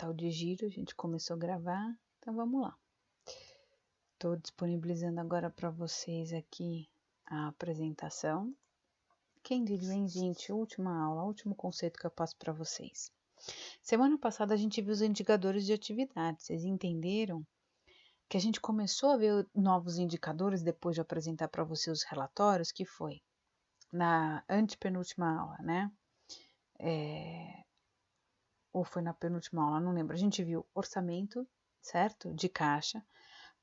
capital de giro, a gente começou a gravar, então vamos lá. Estou disponibilizando agora para vocês aqui a apresentação. Quem diria, hein, gente? Última aula, último conceito que eu passo para vocês. Semana passada a gente viu os indicadores de atividade. Vocês entenderam que a gente começou a ver novos indicadores depois de apresentar para vocês os relatórios, que foi na antepenúltima aula, né? Ou foi na penúltima aula, não lembro. A gente viu orçamento, certo? De caixa,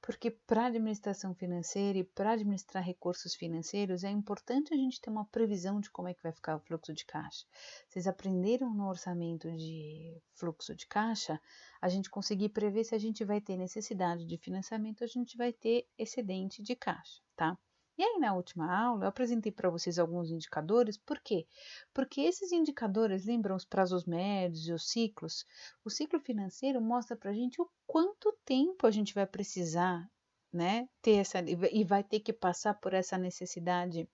porque para administração financeira e para administrar recursos financeiros é importante a gente ter uma previsão de como é que vai ficar o fluxo de caixa. Vocês aprenderam no orçamento de fluxo de caixa, a gente conseguir prever se a gente vai ter necessidade de financiamento, a gente vai ter excedente de caixa, tá? E aí, na última aula, eu apresentei para vocês alguns indicadores. Por quê? Porque esses indicadores lembram os prazos médios e os ciclos. O ciclo financeiro mostra para a gente o quanto tempo a gente vai precisar, né, ter e vai ter que passar por essa necessidade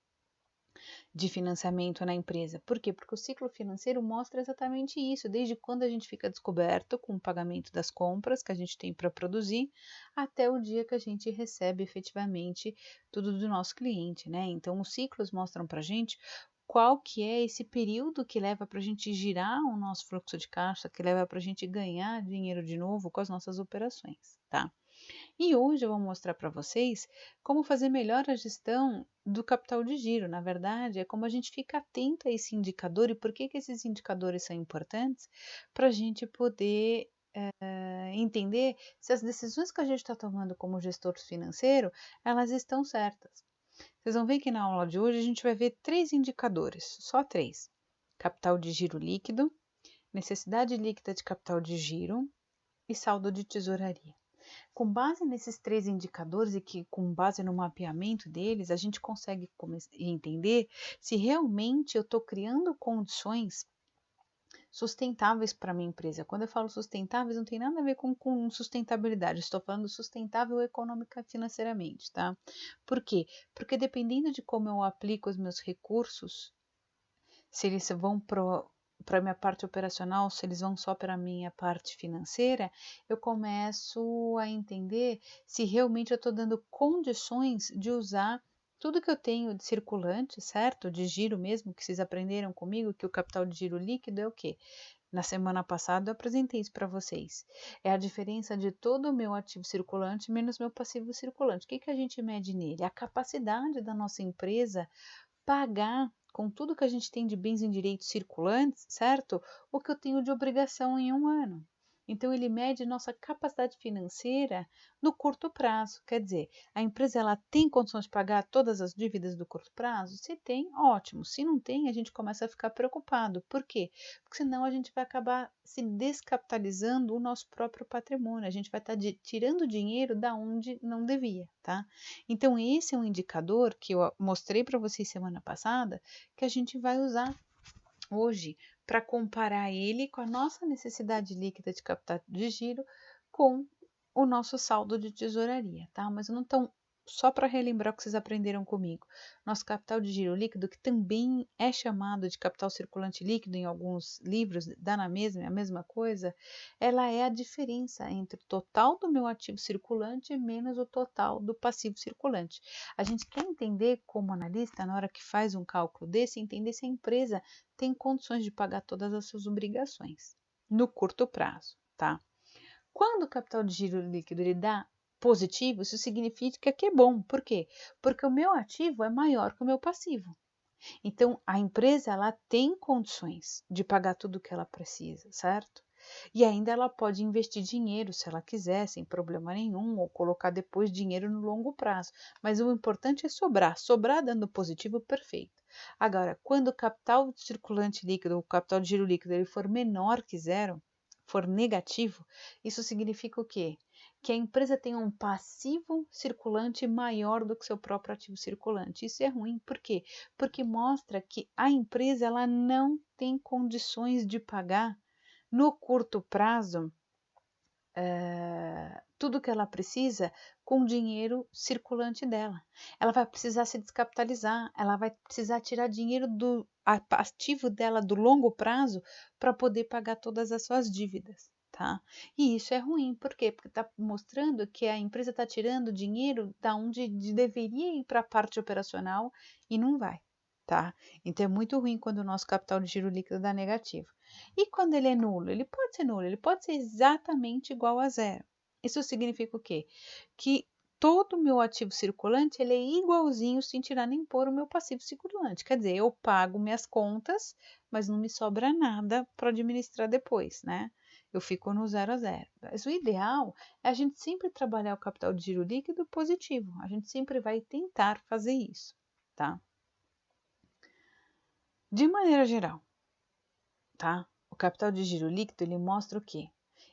de financiamento na empresa. Por quê? Porque o ciclo financeiro mostra exatamente isso, desde quando a gente fica descoberto com o pagamento das compras que a gente tem para produzir, até o dia que a gente recebe efetivamente tudo do nosso cliente, né? Então, os ciclos mostram para a gente qual que é esse período que leva para a gente girar o nosso fluxo de caixa, que leva para a gente ganhar dinheiro de novo com as nossas operações, tá? E hoje eu vou mostrar para vocês como fazer melhor a gestão do capital de giro. Na verdade, é como a gente fica atento a esse indicador e por que esses indicadores são importantes para a gente poder entender se as decisões que a gente está tomando como gestor financeiro, elas estão certas. Vocês vão ver que na aula de hoje a gente vai ver 3 indicadores, só 3. Capital de giro líquido, necessidade líquida de capital de giro e saldo de tesouraria. Com base nesses 3 indicadores e que com base no mapeamento deles, a gente consegue entender se realmente eu estou criando condições sustentáveis para a minha empresa. Quando eu falo sustentáveis, não tem nada a ver com sustentabilidade, estou falando sustentável econômica financeiramente, tá? Por quê? Porque dependendo de como eu aplico os meus recursos, se eles vão para a minha parte operacional, se eles vão só para a minha parte financeira, eu começo a entender se realmente eu estou dando condições de usar tudo que eu tenho de circulante, certo? De giro mesmo, que vocês aprenderam comigo, que o capital de giro líquido é o quê? Na semana passada eu apresentei isso para vocês. É a diferença de todo o meu ativo circulante menos meu passivo circulante. O que a gente mede nele? A capacidade da nossa empresa pagar com tudo que a gente tem de bens em direitos circulantes, certo? O que eu tenho de obrigação em um ano. Então, ele mede nossa capacidade financeira no curto prazo. Quer dizer, a empresa ela tem condições de pagar todas as dívidas do curto prazo? Se tem, ótimo. Se não tem, a gente começa a ficar preocupado. Por quê? Porque senão a gente vai acabar se descapitalizando o nosso próprio patrimônio. A gente vai estar tirando dinheiro da onde não devia, tá? Então, esse é um indicador que eu mostrei para vocês semana passada, que a gente vai usar hoje para comparar ele com a nossa necessidade líquida de capital de giro com o nosso saldo de tesouraria, tá? Mas não tão só para relembrar o que vocês aprenderam comigo. Nosso capital de giro líquido, que também é chamado de capital circulante líquido em alguns livros, dá na mesma, é a mesma coisa, ela é a diferença entre o total do meu ativo circulante menos o total do passivo circulante. A gente quer entender como analista, na hora que faz um cálculo desse, entender se a empresa tem condições de pagar todas as suas obrigações no curto prazo, tá? Quando o capital de giro líquido ele dá positivo, isso significa que é bom. Por quê? Porque o meu ativo é maior que o meu passivo. Então, a empresa ela tem condições de pagar tudo o que ela precisa, certo? E ainda ela pode investir dinheiro se ela quiser, sem problema nenhum, ou colocar depois dinheiro no longo prazo. Mas o importante é sobrar. Sobrar dando positivo, perfeito. Agora, quando o capital circulante líquido, o capital de giro líquido, ele for menor que zero, for negativo, isso significa o quê? Que a empresa tem um passivo circulante maior do que seu próprio ativo circulante. Isso é ruim, por quê? Porque mostra que a empresa ela não tem condições de pagar no curto prazo tudo que ela precisa com o dinheiro circulante dela. Ela vai precisar se descapitalizar, ela vai precisar tirar dinheiro do ativo dela do longo prazo para poder pagar todas as suas dívidas, tá? tá? E isso é ruim, por quê? Porque está mostrando que a empresa está tirando dinheiro da onde deveria ir para a parte operacional e não vai, tá? Então é muito ruim quando o nosso capital de giro líquido dá negativo. E quando ele é nulo? Ele pode ser nulo, ele pode ser exatamente igual a zero. Isso significa o quê? Que todo o meu ativo circulante ele é igualzinho sem tirar nem pôr o meu passivo circulante. Quer dizer, eu pago minhas contas, mas não me sobra nada para administrar depois, né? Eu fico no zero a zero. Mas o ideal é a gente sempre trabalhar o capital de giro líquido positivo. A gente sempre vai tentar fazer isso, tá? De maneira geral, tá? O capital de giro líquido ele mostra o quê?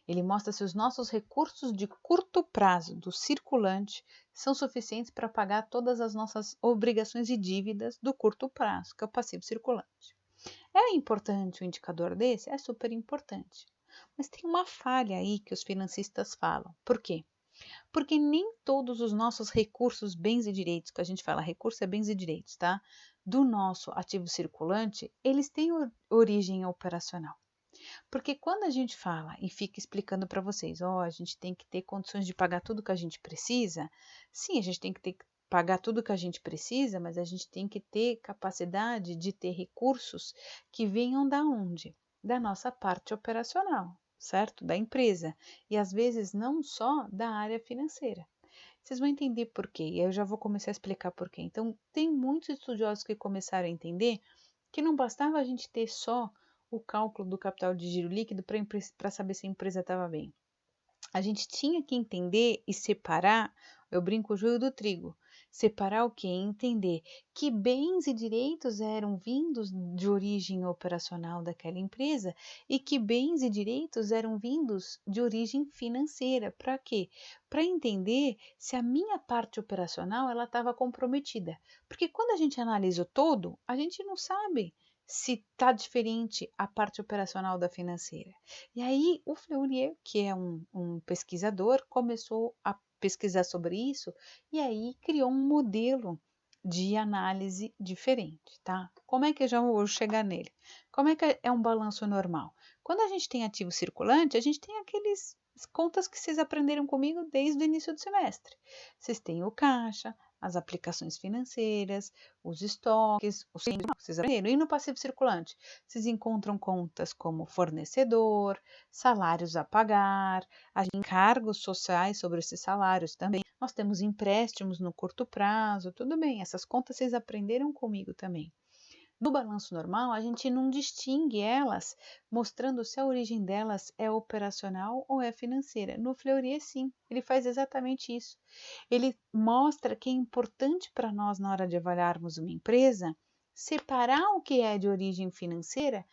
Ele mostra se os nossos recursos de curto prazo do circulante são suficientes para pagar todas as nossas obrigações e dívidas do curto prazo, que é o passivo circulante. É importante um indicador desse? É super importante. Mas tem uma falha aí que os financistas falam. Por quê? Porque nem todos os nossos recursos, bens e direitos, que a gente fala recurso é bens e direitos, tá? Do nosso ativo circulante, eles têm origem operacional. Porque quando a gente fala e fica explicando para vocês, a gente tem que ter condições de pagar tudo que a gente precisa, sim, a gente tem que pagar tudo que a gente precisa, mas a gente tem que ter capacidade de ter recursos que venham da onde? Da nossa parte operacional, certo? Da empresa. E às vezes não só da área financeira. Vocês vão entender por quê, e eu já vou começar a explicar por quê. Então, tem muitos estudiosos que começaram a entender que não bastava a gente ter só o cálculo do capital de giro líquido para saber se a empresa estava bem. A gente tinha que entender e separar, eu brinco o joio do trigo, separar o que? Entender que bens e direitos eram vindos de origem operacional daquela empresa e que bens e direitos eram vindos de origem financeira. Para quê? Para entender se a minha parte operacional ela estava comprometida. Porque quando a gente analisa o todo, a gente não sabe se está diferente a parte operacional da financeira. E aí o Fleury, que é um pesquisador, começou a pesquisar sobre isso e aí criou um modelo de análise diferente, tá? Como é que eu já vou chegar nele? Como é que é um balanço normal? Quando a gente tem ativo circulante, a gente tem aqueles contas que vocês aprenderam comigo desde o início do semestre. Vocês têm o caixa, as aplicações financeiras, os estoques, os que vocês aprenderam. E no passivo circulante, vocês encontram contas como fornecedor, salários a pagar, encargos sociais sobre esses salários também. Nós temos empréstimos no curto prazo, tudo bem, essas contas vocês aprenderam comigo também. No balanço normal, a gente não distingue elas, mostrando se a origem delas é operacional ou é financeira. No Fleury, sim, ele faz exatamente isso. Ele mostra que é importante para nós, na hora de avaliarmos uma empresa, separar o que é de origem financeira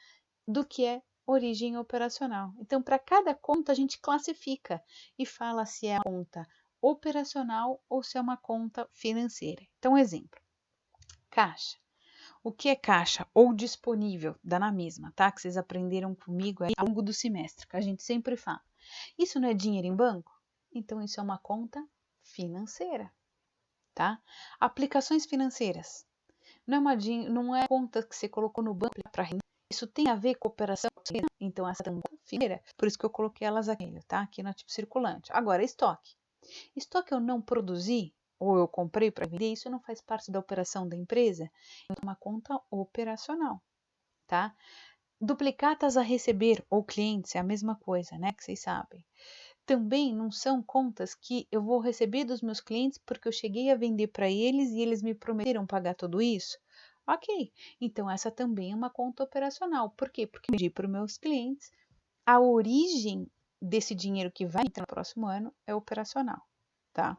do que é origem operacional. Então, para cada conta, a gente classifica e fala se é uma conta operacional ou se é uma conta financeira. Então, exemplo: caixa. O que é caixa ou disponível? Dá na mesma, tá? Que vocês aprenderam comigo aí ao longo do semestre, que a gente sempre fala. Isso não é dinheiro em banco? Então, isso é uma conta financeira, tá? Aplicações financeiras. Não é conta que você colocou no banco para render. Isso tem a ver com operação financeira? Então, essa também é financeira. Por isso que eu coloquei elas aqui, tá? Aqui no ativo circulante. Agora, estoque. Estoque eu não produzi ou eu comprei para vender, isso não faz parte da operação da empresa, é uma conta operacional, tá? Duplicatas a receber ou clientes é a mesma coisa, né? Que vocês sabem. Também não são contas que eu vou receber dos meus clientes porque eu cheguei a vender para eles e eles me prometeram pagar tudo isso. Ok, então essa também é uma conta operacional. Por quê? Porque eu pedi para os meus clientes, a origem desse dinheiro que vai entrar no próximo ano é operacional, tá?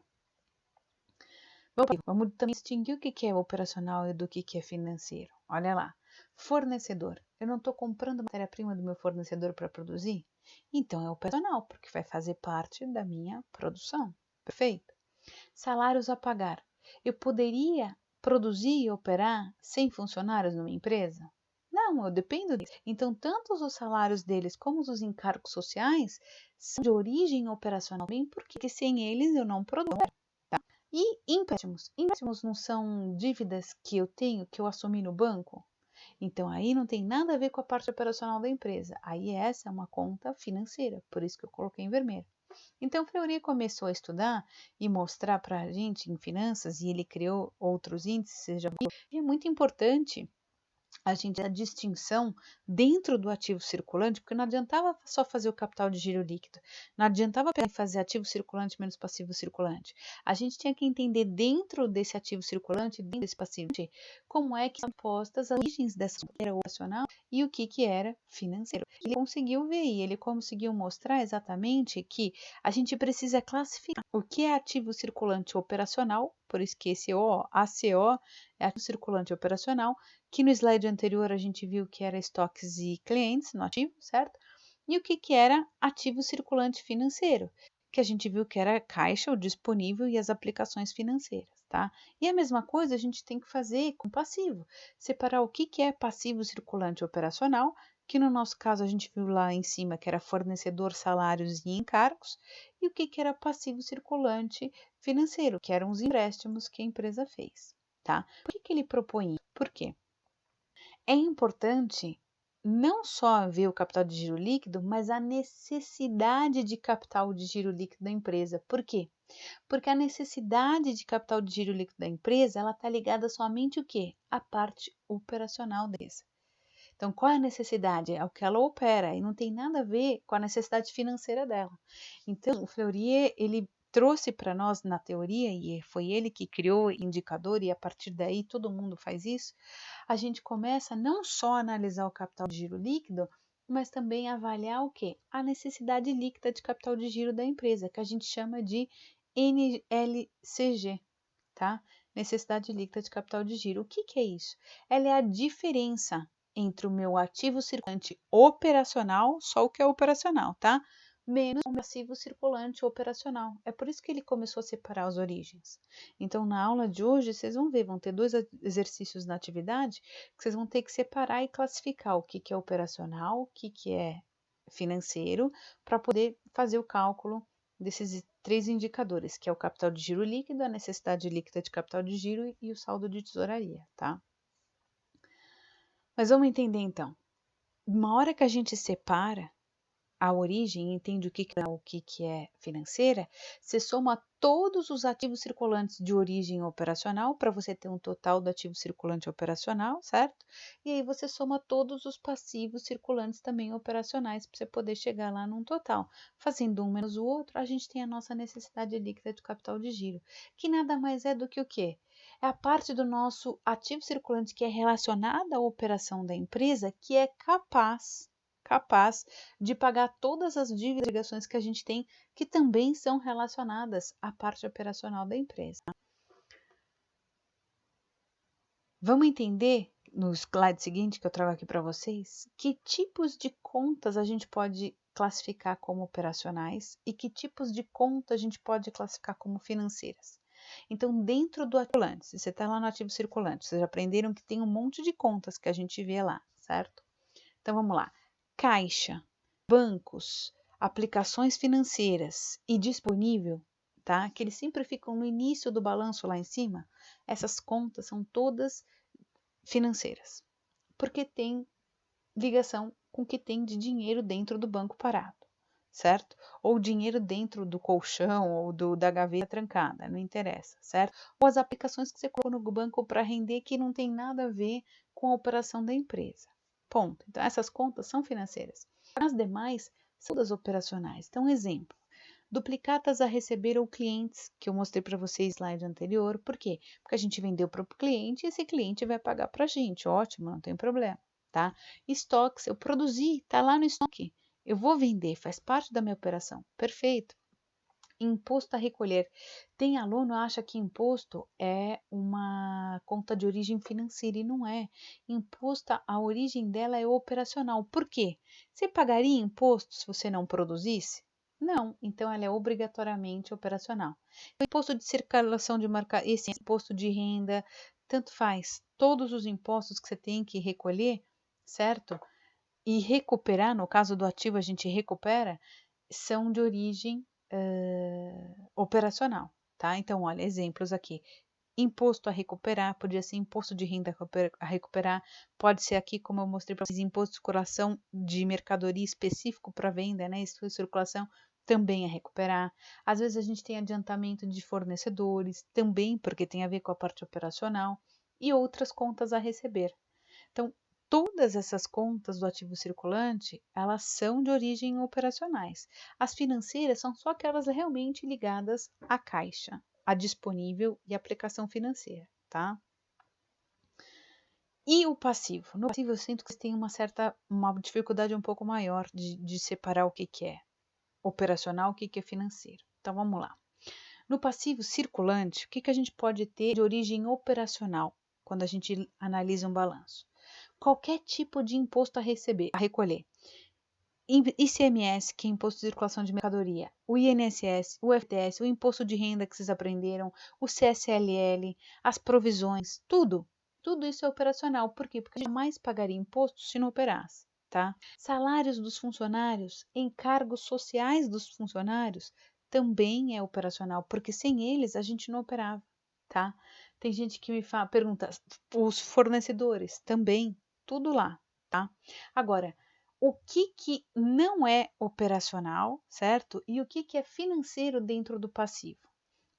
Vamos também distinguir o que é operacional e do que é financeiro. Olha lá, fornecedor. Eu não estou comprando matéria-prima do meu fornecedor para produzir? Então é operacional, porque vai fazer parte da minha produção. Perfeito? Salários a pagar. Eu poderia produzir e operar sem funcionários numa empresa? Não, eu dependo deles. Então, tanto os salários deles como os encargos sociais são de origem operacional, bem porque sem eles eu não produzo. E empréstimos? Empréstimos não são dívidas que eu tenho, que eu assumi no banco? Então, aí não tem nada a ver com a parte operacional da empresa. Aí essa é uma conta financeira, por isso que eu coloquei em vermelho. Então, o Fleury começou a estudar e mostrar para a gente em finanças, e ele criou outros índices, seja, e é muito importante a gente a distinção dentro do ativo circulante, porque não adiantava só fazer o capital de giro líquido, não adiantava fazer ativo circulante menos passivo circulante. A gente tinha que entender dentro desse ativo circulante, dentro desse passivo, como é que são postas as origens dessa maneira operacional e o que era financeiro. Ele conseguiu ver e ele conseguiu mostrar exatamente que a gente precisa classificar o que é ativo circulante operacional, por isso que esse ACO é ativo circulante operacional, que no slide anterior a gente viu que era estoques e clientes no ativo, certo? E o que era ativo circulante financeiro, que a gente viu que era caixa, o disponível e as aplicações financeiras, tá? E a mesma coisa a gente tem que fazer com passivo, separar o que é passivo circulante operacional, que no nosso caso a gente viu lá em cima que era fornecedor, salários e encargos, e o que era passivo circulante financeiro, que eram os empréstimos que a empresa fez, tá? Por que ele propõe isso? Por quê? É importante não só ver o capital de giro líquido, mas a necessidade de capital de giro líquido da empresa. Por quê? Porque a necessidade de capital de giro líquido da empresa, ela está ligada somente o quê? A parte operacional da empresa. Então, qual é a necessidade? É o que ela opera e não tem nada a ver com a necessidade financeira dela. Então, o Fleury, ele trouxe para nós na teoria, e foi ele que criou o indicador, e a partir daí todo mundo faz isso, a gente começa não só a analisar o capital de giro líquido, mas também avaliar o quê? A necessidade líquida de capital de giro da empresa, que a gente chama de NLCG, tá? Necessidade líquida de capital de giro. O que é isso? Ela é a diferença entre o meu ativo circulante operacional, só o que é operacional, tá? Menos o passivo circulante operacional. É por isso que ele começou a separar as origens. Então, na aula de hoje, vocês vão ver, vão ter 2 exercícios na atividade que vocês vão ter que separar e classificar o que é operacional, o que é financeiro, para poder fazer o cálculo desses 3 indicadores, que é o capital de giro líquido, a necessidade líquida de capital de giro e o saldo de tesouraria, tá? Mas vamos entender então. Uma hora que a gente separa a origem e entende o que é financeira, você soma todos os ativos circulantes de origem operacional para você ter um total do ativo circulante operacional, certo? E aí você soma todos os passivos circulantes também operacionais para você poder chegar lá num total. Fazendo um menos o outro, a gente tem a nossa necessidade líquida de capital de giro, que nada mais é do que o quê? É a parte do nosso ativo circulante que é relacionada à operação da empresa que é capaz de pagar todas as dívidas e obrigações que a gente tem, que também são relacionadas à parte operacional da empresa. Vamos entender no slide seguinte que eu trago aqui para vocês, que tipos de contas a gente pode classificar como operacionais e que tipos de contas a gente pode classificar como financeiras. Então, dentro do circulante, se você está lá no ativo circulante, vocês já aprenderam que tem um monte de contas que a gente vê lá, certo? Então, vamos lá. Caixa, bancos, aplicações financeiras e disponível, tá? Que eles sempre ficam no início do balanço lá em cima. Essas contas são todas financeiras, porque tem ligação com o que tem de dinheiro dentro do banco parado, certo? Ou dinheiro dentro do colchão ou da gaveta trancada, não interessa, certo? Ou as aplicações que você colocou no banco para render que não tem nada a ver com a operação da empresa. Ponto. Então, essas contas são financeiras. As demais são das operacionais. Então, exemplo. Duplicatas a receber ou clientes, que eu mostrei para vocês no slide anterior. Por quê? Porque a gente vendeu para o cliente e esse cliente vai pagar para a gente. Ótimo, não tem problema, tá? Estoques, eu produzi, tá lá no estoque. Eu vou vender, faz parte da minha operação. Perfeito. Imposto a recolher. Tem aluno que acha que imposto é uma conta de origem financeira e não é. Imposto, a origem dela é operacional. Por quê? Você pagaria imposto se você não produzisse? Não, então ela é obrigatoriamente operacional. O imposto de circulação de marca, esse imposto de renda, tanto faz. Todos os impostos que você tem que recolher, certo? E recuperar, no caso do ativo a gente recupera, são de origem operacional, tá? Então, olha, exemplos aqui. imposto a recuperar, podia ser imposto de renda a recuperar, pode ser aqui, como eu mostrei para vocês, imposto de circulação de mercadoria específico para venda, né? Isso circulação também a recuperar. Às vezes a gente tem adiantamento de fornecedores, também porque tem a ver com a parte operacional, e outras contas a receber. Então, todas essas contas do ativo circulante, elas são de origem operacionais. As financeiras são só aquelas realmente ligadas à caixa, a disponível e aplicação financeira, tá? E o passivo? No passivo eu sinto que você tem uma dificuldade um pouco maior de separar o que é operacional, o que é financeiro. Então vamos lá. No passivo circulante, o que a gente pode ter de origem operacional quando a gente analisa um balanço? Qualquer tipo de imposto a recolher. ICMS, que é Imposto de Circulação de Mercadoria, o INSS, o FTS, o Imposto de Renda que vocês aprenderam, o CSLL, as provisões, tudo isso é operacional. Por quê? Porque jamais pagaria imposto se não operasse, tá? Salários dos funcionários, encargos sociais dos funcionários, também é operacional, porque sem eles a gente não operava, tá? Tem gente que me pergunta, os fornecedores também, tudo lá, tá? Agora, o que não é operacional, certo? E o que é financeiro dentro do passivo?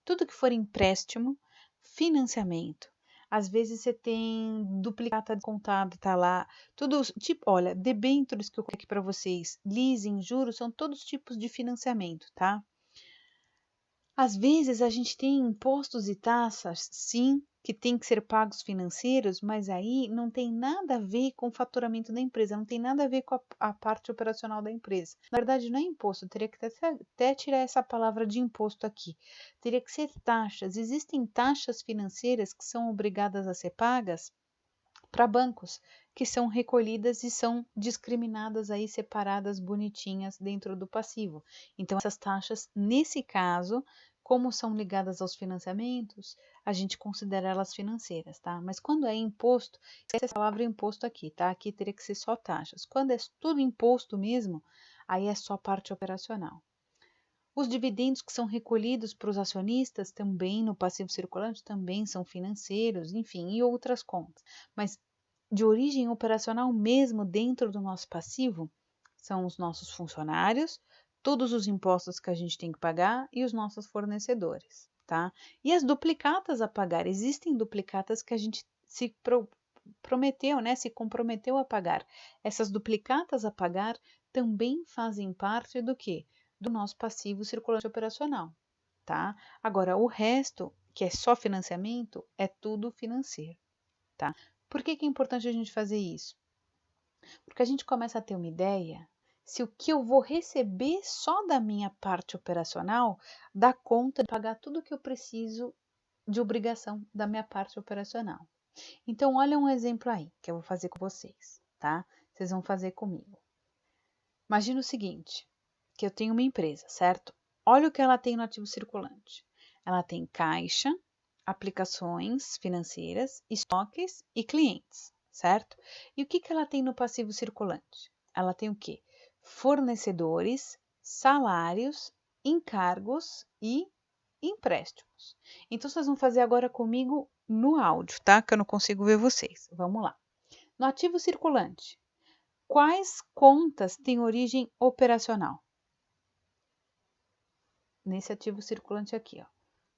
Tudo que for empréstimo, financiamento. Às vezes você tem duplicata de contado, tá lá. Tudo, tipo, olha, debêntures que eu coloquei aqui para vocês, leasing, juros, são todos tipos de financiamento, tá? Às vezes a gente tem impostos e taxas, sim, que tem que ser pagos financeiros, mas aí não tem nada a ver com o faturamento da empresa, não tem nada a ver com a parte operacional da empresa. Na verdade, não é imposto, teria que até tirar essa palavra de imposto aqui. Teria que ser taxas. Existem taxas financeiras que são obrigadas a ser pagas para bancos, que são recolhidas e são discriminadas aí, separadas bonitinhas dentro do passivo. Então, essas taxas, nesse caso, como são ligadas aos financiamentos, a gente considera elas financeiras, tá? Mas quando é imposto, essa palavra imposto aqui, tá? Aqui teria que ser só taxas. Quando é tudo imposto mesmo, aí é só parte operacional. Os dividendos que são recolhidos para os acionistas também no passivo circulante também são financeiros, enfim, e outras contas. Mas de origem operacional mesmo dentro do nosso passivo são os nossos funcionários, todos os impostos que a gente tem que pagar e os nossos fornecedores, tá? E as duplicatas a pagar, existem duplicatas que a gente se prometeu, né, se comprometeu a pagar. Essas duplicatas a pagar também fazem parte do quê? Do nosso passivo circulante operacional, tá? Agora, o resto, que é só financiamento, é tudo financeiro, tá? Por que é importante a gente fazer isso? Porque a gente começa a ter uma ideia se o que eu vou receber só da minha parte operacional dá conta de pagar tudo o que eu preciso de obrigação da minha parte operacional. Então, olha um exemplo aí que eu vou fazer com vocês, tá? Vocês vão fazer comigo. Imagina o seguinte, que eu tenho uma empresa, certo? Olha o que ela tem no ativo circulante. Ela tem caixa, aplicações financeiras, estoques e clientes, certo? E o que ela tem no passivo circulante? Ela tem o quê? Fornecedores, salários, encargos e empréstimos. Então, vocês vão fazer agora comigo no áudio, tá? Que eu não consigo ver vocês. Vamos lá. No ativo circulante, quais contas têm origem operacional? Nesse ativo circulante aqui, ó.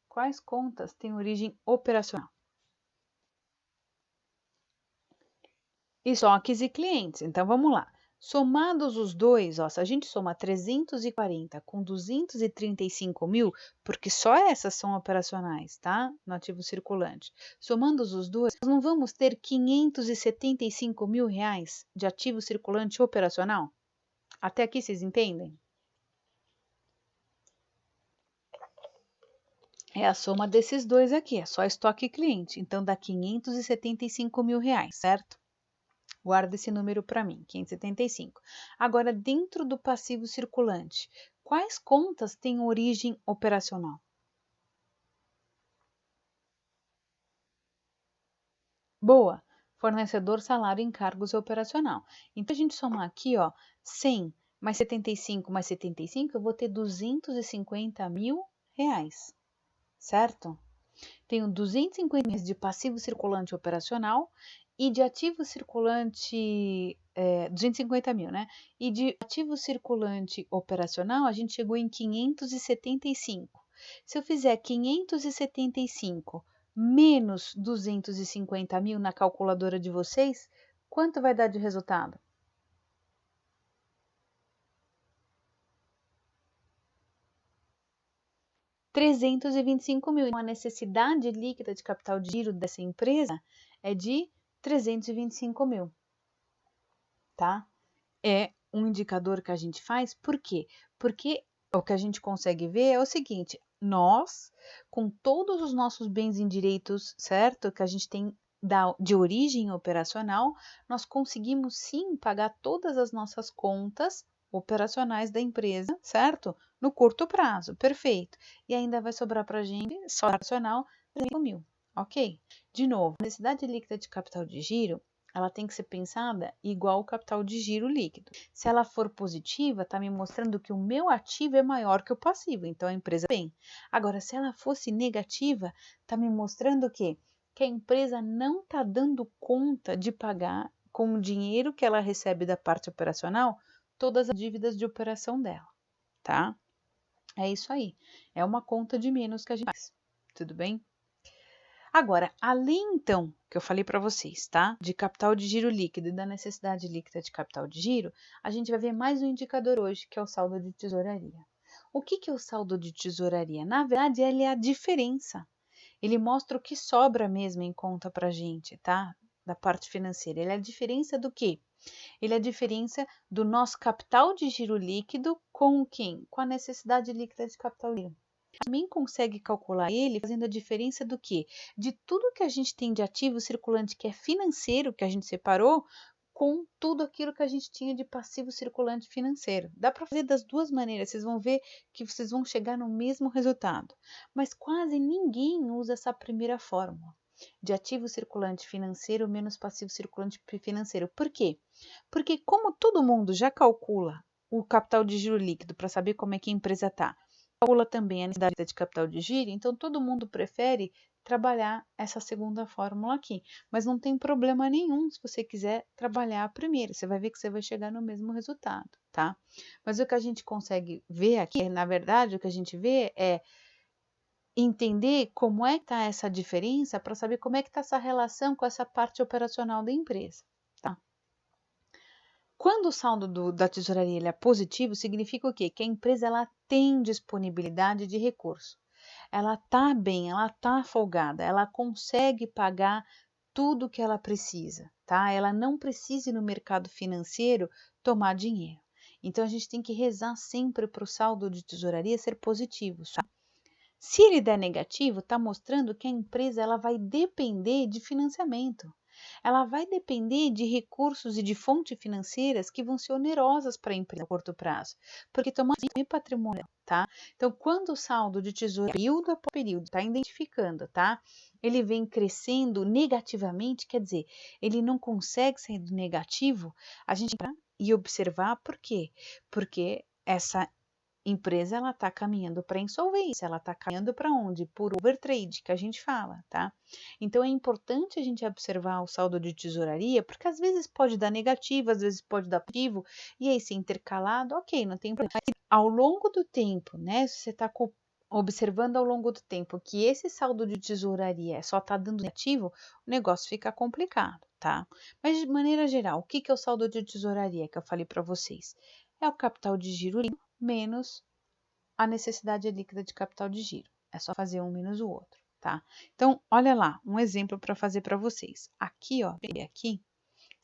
Quais contas têm origem operacional? Estoques e clientes. Então, vamos lá. Somados os dois, ó, se a gente soma 340 com 235 mil, porque só essas são operacionais, tá? No ativo circulante. Somando os dois, nós não vamos ter 575 mil reais de ativo circulante operacional? Até aqui vocês entendem? É a soma desses dois aqui, é só estoque e cliente. Então, dá 575 mil reais, certo? Guarda esse número para mim, 575. Agora, dentro do passivo circulante, quais contas têm origem operacional? Boa! Fornecedor, salário, encargos e operacional. Então, a gente somar aqui, ó, 100 mais 75 mais 75, eu vou ter 250 mil reais, certo? Tenho 250 milhões de passivo circulante operacional e de ativo circulante, 250 mil, né? E de ativo circulante operacional, a gente chegou em 575. Se eu fizer 575 menos 250 mil na calculadora de vocês, quanto vai dar de resultado? 325 mil. Então, a necessidade líquida de capital de giro dessa empresa é de 325 mil, tá? É um indicador que a gente faz, por quê? Porque o que a gente consegue ver é o seguinte, nós, com todos os nossos bens em direitos, certo? Que a gente tem de origem operacional, nós conseguimos sim pagar todas as nossas contas operacionais da empresa, certo? No curto prazo, perfeito. E ainda vai sobrar para a gente, só operacional, 5 mil, ok? De novo, a necessidade líquida de capital de giro, ela tem que ser pensada igual o capital de giro líquido. Se ela for positiva, está me mostrando que o meu ativo é maior que o passivo, então a empresa bem. Agora, se ela fosse negativa, está me mostrando o quê? Que a empresa não está dando conta de pagar com o dinheiro que ela recebe da parte operacional todas as dívidas de operação dela, tá? É isso aí. É uma conta de menos que a gente faz. Tudo bem? Agora, além então, que eu falei para vocês, tá? De capital de giro líquido e da necessidade líquida de capital de giro, a gente vai ver mais um indicador hoje, que é o saldo de tesouraria. O que é o saldo de tesouraria? Na verdade, ele é a diferença. Ele mostra o que sobra mesmo em conta para a gente, tá? Da parte financeira. Ele é a diferença do quê? Ele é a diferença do nosso capital de giro líquido com quem? Com a necessidade líquida de capital de giro. Também consegue calcular ele fazendo a diferença do quê? De tudo que a gente tem de ativo circulante que é financeiro, que a gente separou, com tudo aquilo que a gente tinha de passivo circulante financeiro. Dá para fazer das duas maneiras, vocês vão ver que vocês vão chegar no mesmo resultado. Mas quase ninguém usa essa primeira fórmula de ativo circulante financeiro menos passivo circulante financeiro. Por quê? Porque como todo mundo já calcula o capital de giro líquido para saber como é que a empresa está, calcula também a necessidade de capital de giro, então todo mundo prefere trabalhar essa segunda fórmula aqui. Mas não tem problema nenhum se você quiser trabalhar a primeira, você vai ver que você vai chegar no mesmo resultado, tá? Mas o que a gente consegue ver aqui, na verdade, o que a gente vê é entender como é que está essa diferença para saber como é que está essa relação com essa parte operacional da empresa, tá? Quando o saldo da tesouraria ele é positivo, significa o quê? Que a empresa ela tem disponibilidade de recurso. Ela está bem, ela está folgada, ela consegue pagar tudo que ela precisa, tá? Ela não precisa ir no mercado financeiro tomar dinheiro. Então a gente tem que rezar sempre para o saldo de tesouraria ser positivo, tá? Se ele der negativo, está mostrando que a empresa ela vai depender de financiamento. Ela vai depender de recursos e de fontes financeiras que vão ser onerosas para a empresa a curto prazo, porque tomar é patrimonial, tá? Então, quando o saldo de tesouro período após período está identificando, tá? Ele vem crescendo negativamente, quer dizer, ele não consegue sair do negativo, a gente tem que observar por quê? Porque essa empresa ela está caminhando para insolvência, ela está caminhando para onde? Por overtrade, que a gente fala, tá? Então é importante a gente observar o saldo de tesouraria, porque às vezes pode dar negativo, às vezes pode dar positivo, e aí se intercalado, ok, não tem problema. Mas ao longo do tempo, né? Se você está observando ao longo do tempo que esse saldo de tesouraria só está dando negativo, o negócio fica complicado, tá? Mas de maneira geral, o que é o saldo de tesouraria que eu falei para vocês? É o capital de giro limpo menos a necessidade líquida de capital de giro. É só fazer um menos o outro, tá? Então, olha lá, um exemplo para fazer para vocês. Aqui, ó, aqui,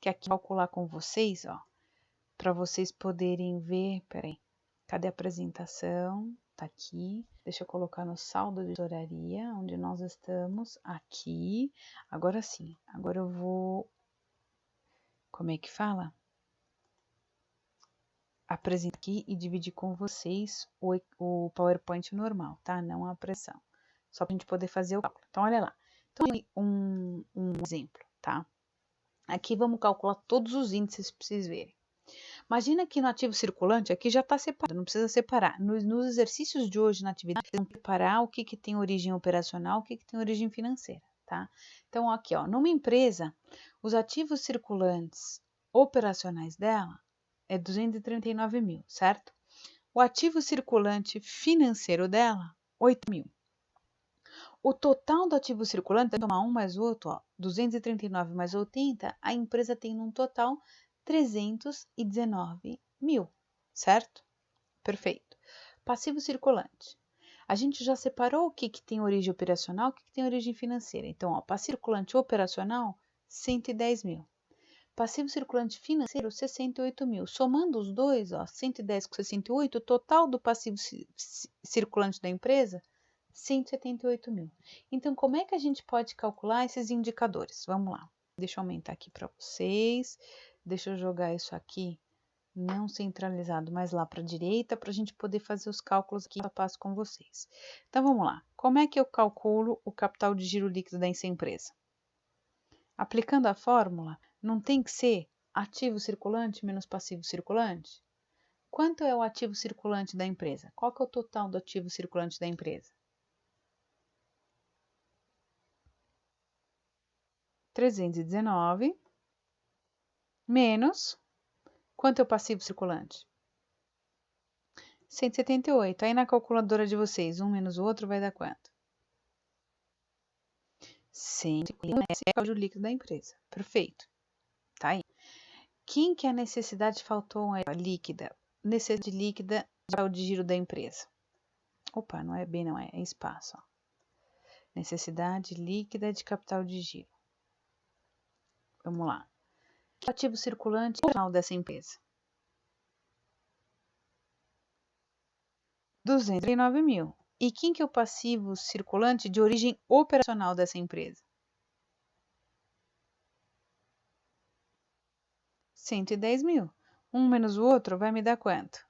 que aqui vou calcular com vocês, ó, para vocês poderem ver, peraí, cadê a apresentação? Tá aqui. Deixa eu colocar no saldo de tesouraria, onde nós estamos, aqui. Agora sim, agora eu vou, como é que fala? Apresentar aqui e dividir com vocês o PowerPoint normal, tá? Não a pressão. Só para a gente poder fazer o cálculo. Então, olha lá. Então, um exemplo, tá? Aqui vamos calcular todos os índices para vocês verem. Imagina que no ativo circulante, aqui já está separado, não precisa separar. Nos exercícios de hoje, na atividade, vocês vão separar o que tem origem operacional, o que tem origem financeira, tá? Então, aqui, ó, numa empresa, os ativos circulantes operacionais dela é 239 mil, certo? O ativo circulante financeiro dela, 8 mil. O total do ativo circulante, tomar um mais o outro, ó, 239 mais 80, a empresa tem num total 319 mil, certo? Perfeito. Passivo circulante. A gente já separou o que tem origem operacional, o que tem origem financeira. Então, ó, passivo circulante operacional, 110 mil. Passivo circulante financeiro, 68 mil. Somando os dois, ó, 110 com 68, o total do passivo circulante da empresa, 178 mil. Então, como é que a gente pode calcular esses indicadores? Vamos lá. Deixa eu aumentar aqui para vocês. Deixa eu jogar isso aqui, não centralizado, mas lá para a direita, para a gente poder fazer os cálculos aqui, eu passo com vocês. Então, vamos lá. Como é que eu calculo o capital de giro líquido dessa empresa? Aplicando a fórmula, não tem que ser ativo circulante menos passivo circulante? Quanto é o ativo circulante da empresa? Qual que é o total do ativo circulante da empresa? 319 menos, quanto é o passivo circulante? 178. Aí na calculadora de vocês, um menos o outro vai dar quanto? 150. Esse é o giro líquido da empresa. Perfeito. Tá aí. Quem que é a necessidade faltou líquida? Necessidade líquida de giro da empresa. Opa, não é B, não é espaço. Ó. Necessidade líquida de capital de giro. Vamos lá. O ativo circulante final dessa empresa? 209 mil. E quem que é o passivo circulante de origem operacional dessa empresa? 110 mil. Um menos o outro vai me dar quanto?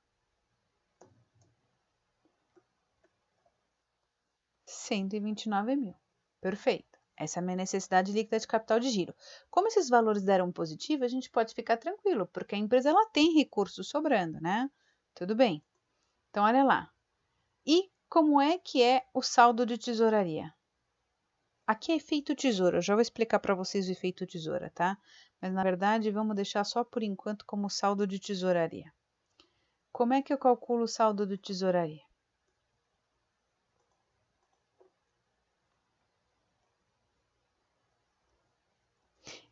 129 mil. Perfeito. Essa é a minha necessidade líquida de capital de giro. Como esses valores deram positivo, a gente pode ficar tranquilo, porque a empresa ela tem recursos sobrando, né? Tudo bem. Então, olha lá. E como é que é o saldo de tesouraria? Aqui é efeito tesoura, eu já vou explicar para vocês o efeito tesoura, tá? Mas na verdade vamos deixar só por enquanto como saldo de tesouraria. Como é que eu calculo o saldo de tesouraria?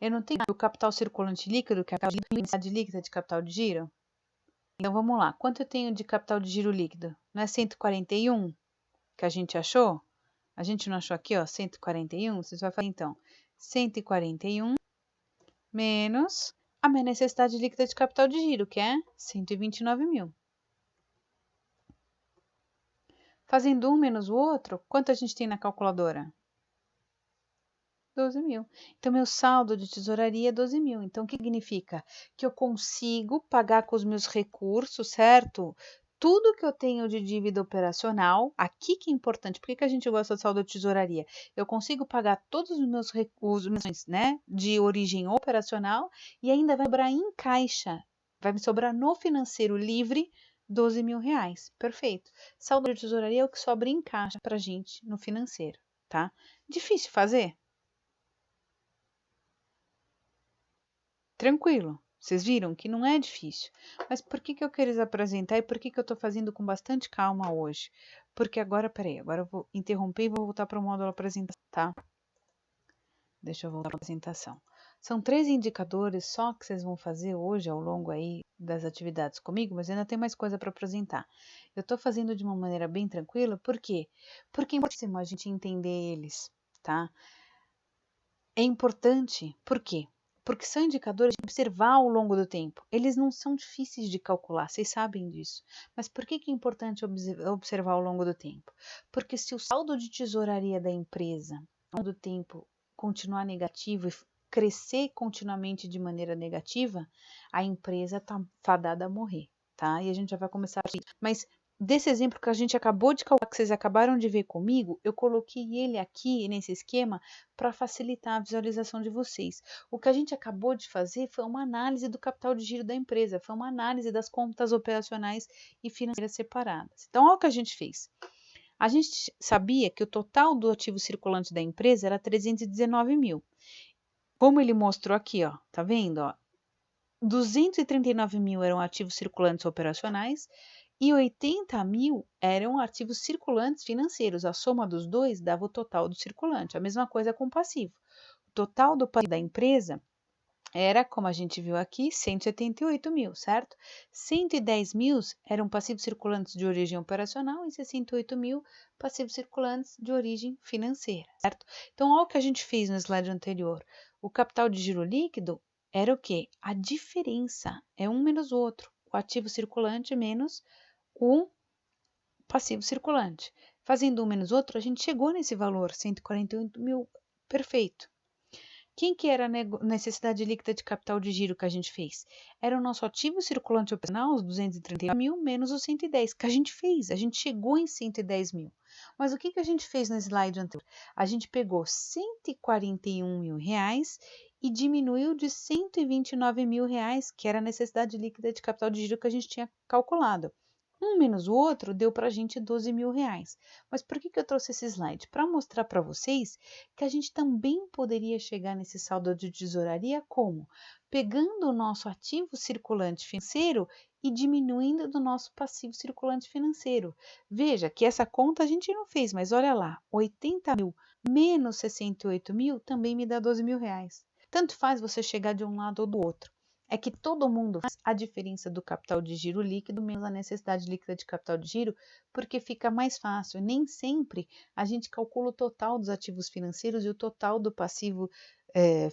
Eu não tenho o capital circulante líquido, que é a necessidade líquida de capital de giro? Então vamos lá, quanto eu tenho de capital de giro líquido? Não é 141 que a gente achou? A gente não achou aqui, ó, 141? Vocês vão falar então, 141 menos a minha necessidade líquida de capital de giro, que é 129 mil. Fazendo um menos o outro, quanto a gente tem na calculadora? 12 mil. Então, meu saldo de tesouraria é 12 mil. Então, o que significa? Que eu consigo pagar com os meus recursos, certo? Tudo que eu tenho de dívida operacional, aqui que é importante, por que a gente gosta do saldo de tesouraria? Eu consigo pagar todos os meus recursos, né, de origem operacional e ainda vai sobrar em caixa, vai me sobrar no financeiro livre 12 mil reais. Perfeito. Saldo de tesouraria é o que sobra em caixa para gente no financeiro, tá? Difícil fazer? Tranquilo. Vocês viram que não é difícil. Mas por que eu queria apresentar e por que eu estou fazendo com bastante calma hoje? Porque agora, peraí, agora eu vou interromper e vou voltar para o módulo apresentação, tá? Deixa eu voltar para a apresentação. São 3 indicadores só que vocês vão fazer hoje ao longo aí das atividades comigo, mas ainda tem mais coisa para apresentar. Eu estou fazendo de uma maneira bem tranquila, por quê? Porque é importante a gente entender eles, tá? É importante, por quê? Porque são indicadores de observar ao longo do tempo. Eles não são difíceis de calcular, vocês sabem disso. Mas por que é importante observar ao longo do tempo? Porque se o saldo de tesouraria da empresa ao longo do tempo continuar negativo e crescer continuamente de maneira negativa, a empresa está fadada a morrer, tá? E a gente já vai começar. Mas desse exemplo que a gente acabou de calcular, que vocês acabaram de ver comigo, eu coloquei ele aqui nesse esquema para facilitar a visualização de vocês. O que a gente acabou de fazer foi uma análise do capital de giro da empresa, foi uma análise das contas operacionais e financeiras separadas. Então, olha o que a gente fez. A gente sabia que o total do ativo circulante da empresa era 319 mil. Como ele mostrou aqui, ó, tá vendo? Ó, 239 mil eram ativos circulantes operacionais e 80 mil eram ativos circulantes financeiros. A soma dos dois dava o total do circulante. A mesma coisa com o passivo. O total do passivo da empresa era, como a gente viu aqui, 178 mil, certo? 110 mil eram passivos circulantes de origem operacional e 68 mil passivos circulantes de origem financeira, certo? Então, olha o que a gente fez no slide anterior. O capital de giro líquido era o quê? A diferença, é um menos o outro. O ativo circulante menos o passivo circulante. Fazendo um menos outro, a gente chegou nesse valor, 148 mil, perfeito. Quem que era a necessidade líquida de capital de giro que a gente fez? Era o nosso ativo circulante operacional, os 230 mil, menos os 110, que a gente fez. A gente chegou em 110 mil. Mas o que que a gente fez no slide anterior? A gente pegou 141 mil reais e diminuiu de 129 mil reais, que era a necessidade líquida de capital de giro que a gente tinha calculado. Um menos o outro deu para a gente 12 mil reais. Mas por que eu trouxe esse slide? Para mostrar para vocês que a gente também poderia chegar nesse saldo de tesouraria como? Pegando o nosso ativo circulante financeiro e diminuindo do nosso passivo circulante financeiro. Veja que essa conta a gente não fez, mas olha lá, 80 mil menos 68 mil também me dá 12 mil reais. Tanto faz você chegar de um lado ou do outro. É que todo mundo faz a diferença do capital de giro líquido menos a necessidade líquida de capital de giro, porque fica mais fácil. Nem sempre a gente calcula o total dos ativos financeiros e o total do passivo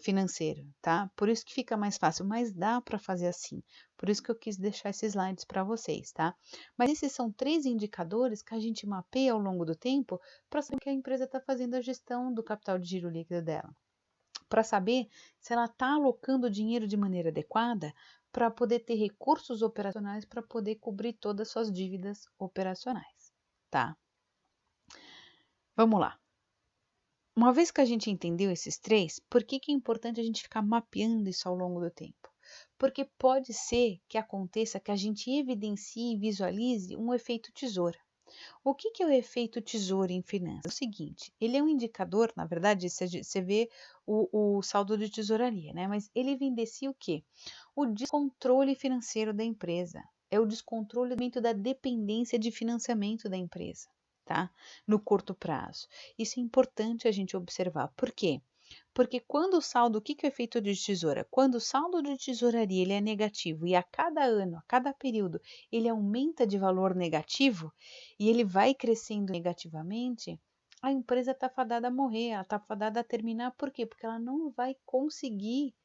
financeiro, tá? Por isso que fica mais fácil, mas dá para fazer assim. Por isso que eu quis deixar esses slides para vocês, tá? Mas esses são 3 indicadores que a gente mapeia ao longo do tempo para saber que a empresa está fazendo a gestão do capital de giro líquido dela, para saber se ela está alocando o dinheiro de maneira adequada para poder ter recursos operacionais para poder cobrir todas as suas dívidas operacionais, tá? Vamos lá. Uma vez que a gente entendeu esses 3, por que é importante a gente ficar mapeando isso ao longo do tempo? Porque pode ser que aconteça que a gente evidencie e visualize um efeito tesoura. O que é o efeito tesoura em finanças? É o seguinte, ele é um indicador, na verdade, você vê o saldo de tesouraria, né? Mas ele evidencia o quê? O descontrole financeiro da empresa. É o descontrole da dependência de financiamento da empresa, tá? No curto prazo. Isso é importante a gente observar. Por quê? Porque quando o saldo, o que é o efeito de tesoura? Quando o saldo de tesouraria ele é negativo e a cada ano, a cada período, ele aumenta de valor negativo e ele vai crescendo negativamente, a empresa está fadada a morrer, ela está fadada a terminar. Por quê? Porque ela não vai conseguir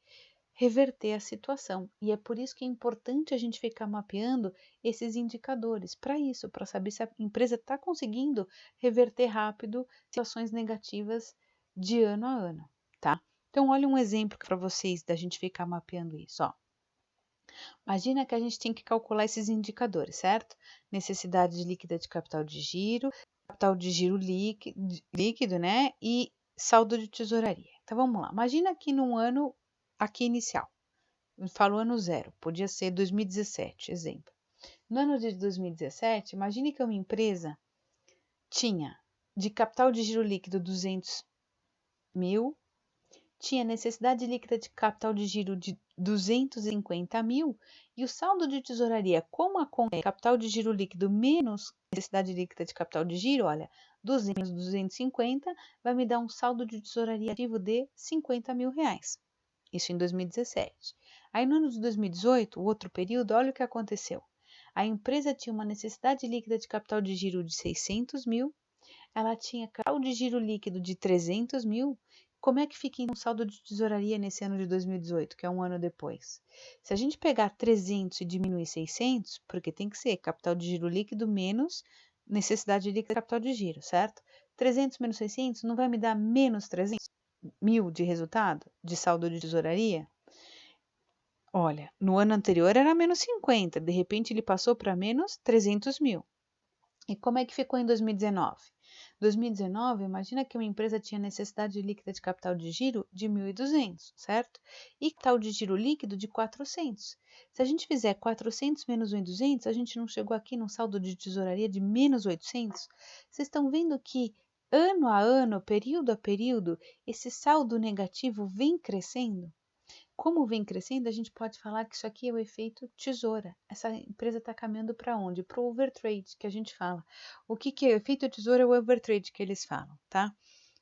reverter a situação. E é por isso que é importante a gente ficar mapeando esses indicadores. Para isso, para saber se a empresa está conseguindo reverter rápido situações negativas de ano a ano, tá? Então, olha um exemplo para vocês da gente ficar mapeando isso, ó. Imagina que a gente tem que calcular esses indicadores, certo? Necessidade líquida de capital de giro líquido, né? E saldo de tesouraria. Então, vamos lá. Imagina que num ano aqui inicial, eu falo ano zero, podia ser 2017, exemplo. No ano de 2017, imagine que uma empresa tinha de capital de giro líquido 200 mil, tinha necessidade líquida de capital de giro de 250 mil e o saldo de tesouraria, como a conta é capital de giro líquido menos necessidade líquida de capital de giro, olha, 200 menos 250 vai me dar um saldo de tesouraria ativo de 50 mil reais. Isso em 2017. Aí no ano de 2018, o outro período, olha o que aconteceu. A empresa tinha uma necessidade líquida de capital de giro de 600 mil, ela tinha capital de giro líquido de 300 mil. Como é que fica um saldo de tesouraria nesse ano de 2018, que é um ano depois? Se a gente pegar 300 e diminuir 600, porque tem que ser capital de giro líquido menos necessidade líquida de capital de giro, certo? 300 menos 600 não vai me dar menos 300 mil de resultado, de saldo de tesouraria? Olha, no ano anterior era menos 50, de repente ele passou para menos 300 mil. E como é que ficou em 2019? 2019, imagina que uma empresa tinha necessidade líquida de capital de giro de 1.200, certo? E capital de giro líquido de 400. Se a gente fizer 400 menos 1.200, a gente não chegou aqui num saldo de tesouraria de menos 800? Vocês estão vendo que ano a ano, período a período, esse saldo negativo vem crescendo? Como vem crescendo, a gente pode falar que isso aqui é o efeito tesoura. Essa empresa está caminhando para onde? Para o overtrade, que a gente fala. O que é o efeito tesoura? É o overtrade que eles falam, tá?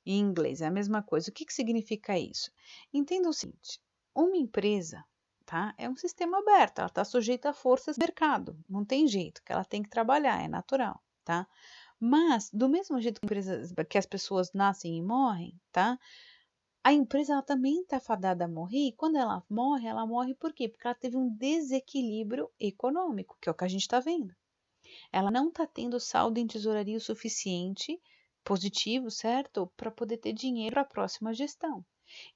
Em inglês é a mesma coisa. O que significa isso? Entenda o seguinte: uma empresa, tá? É um sistema aberto, ela está sujeita a forças do mercado. Não tem jeito, que ela tem que trabalhar, é natural, tá? Mas, do mesmo jeito que as pessoas nascem e morrem, tá? A empresa ela também está fadada a morrer, e quando ela morre por quê? Porque ela teve um desequilíbrio econômico, que é o que a gente está vendo. Ela não está tendo saldo em tesouraria o suficiente, positivo, certo? Para poder ter dinheiro para a próxima gestão.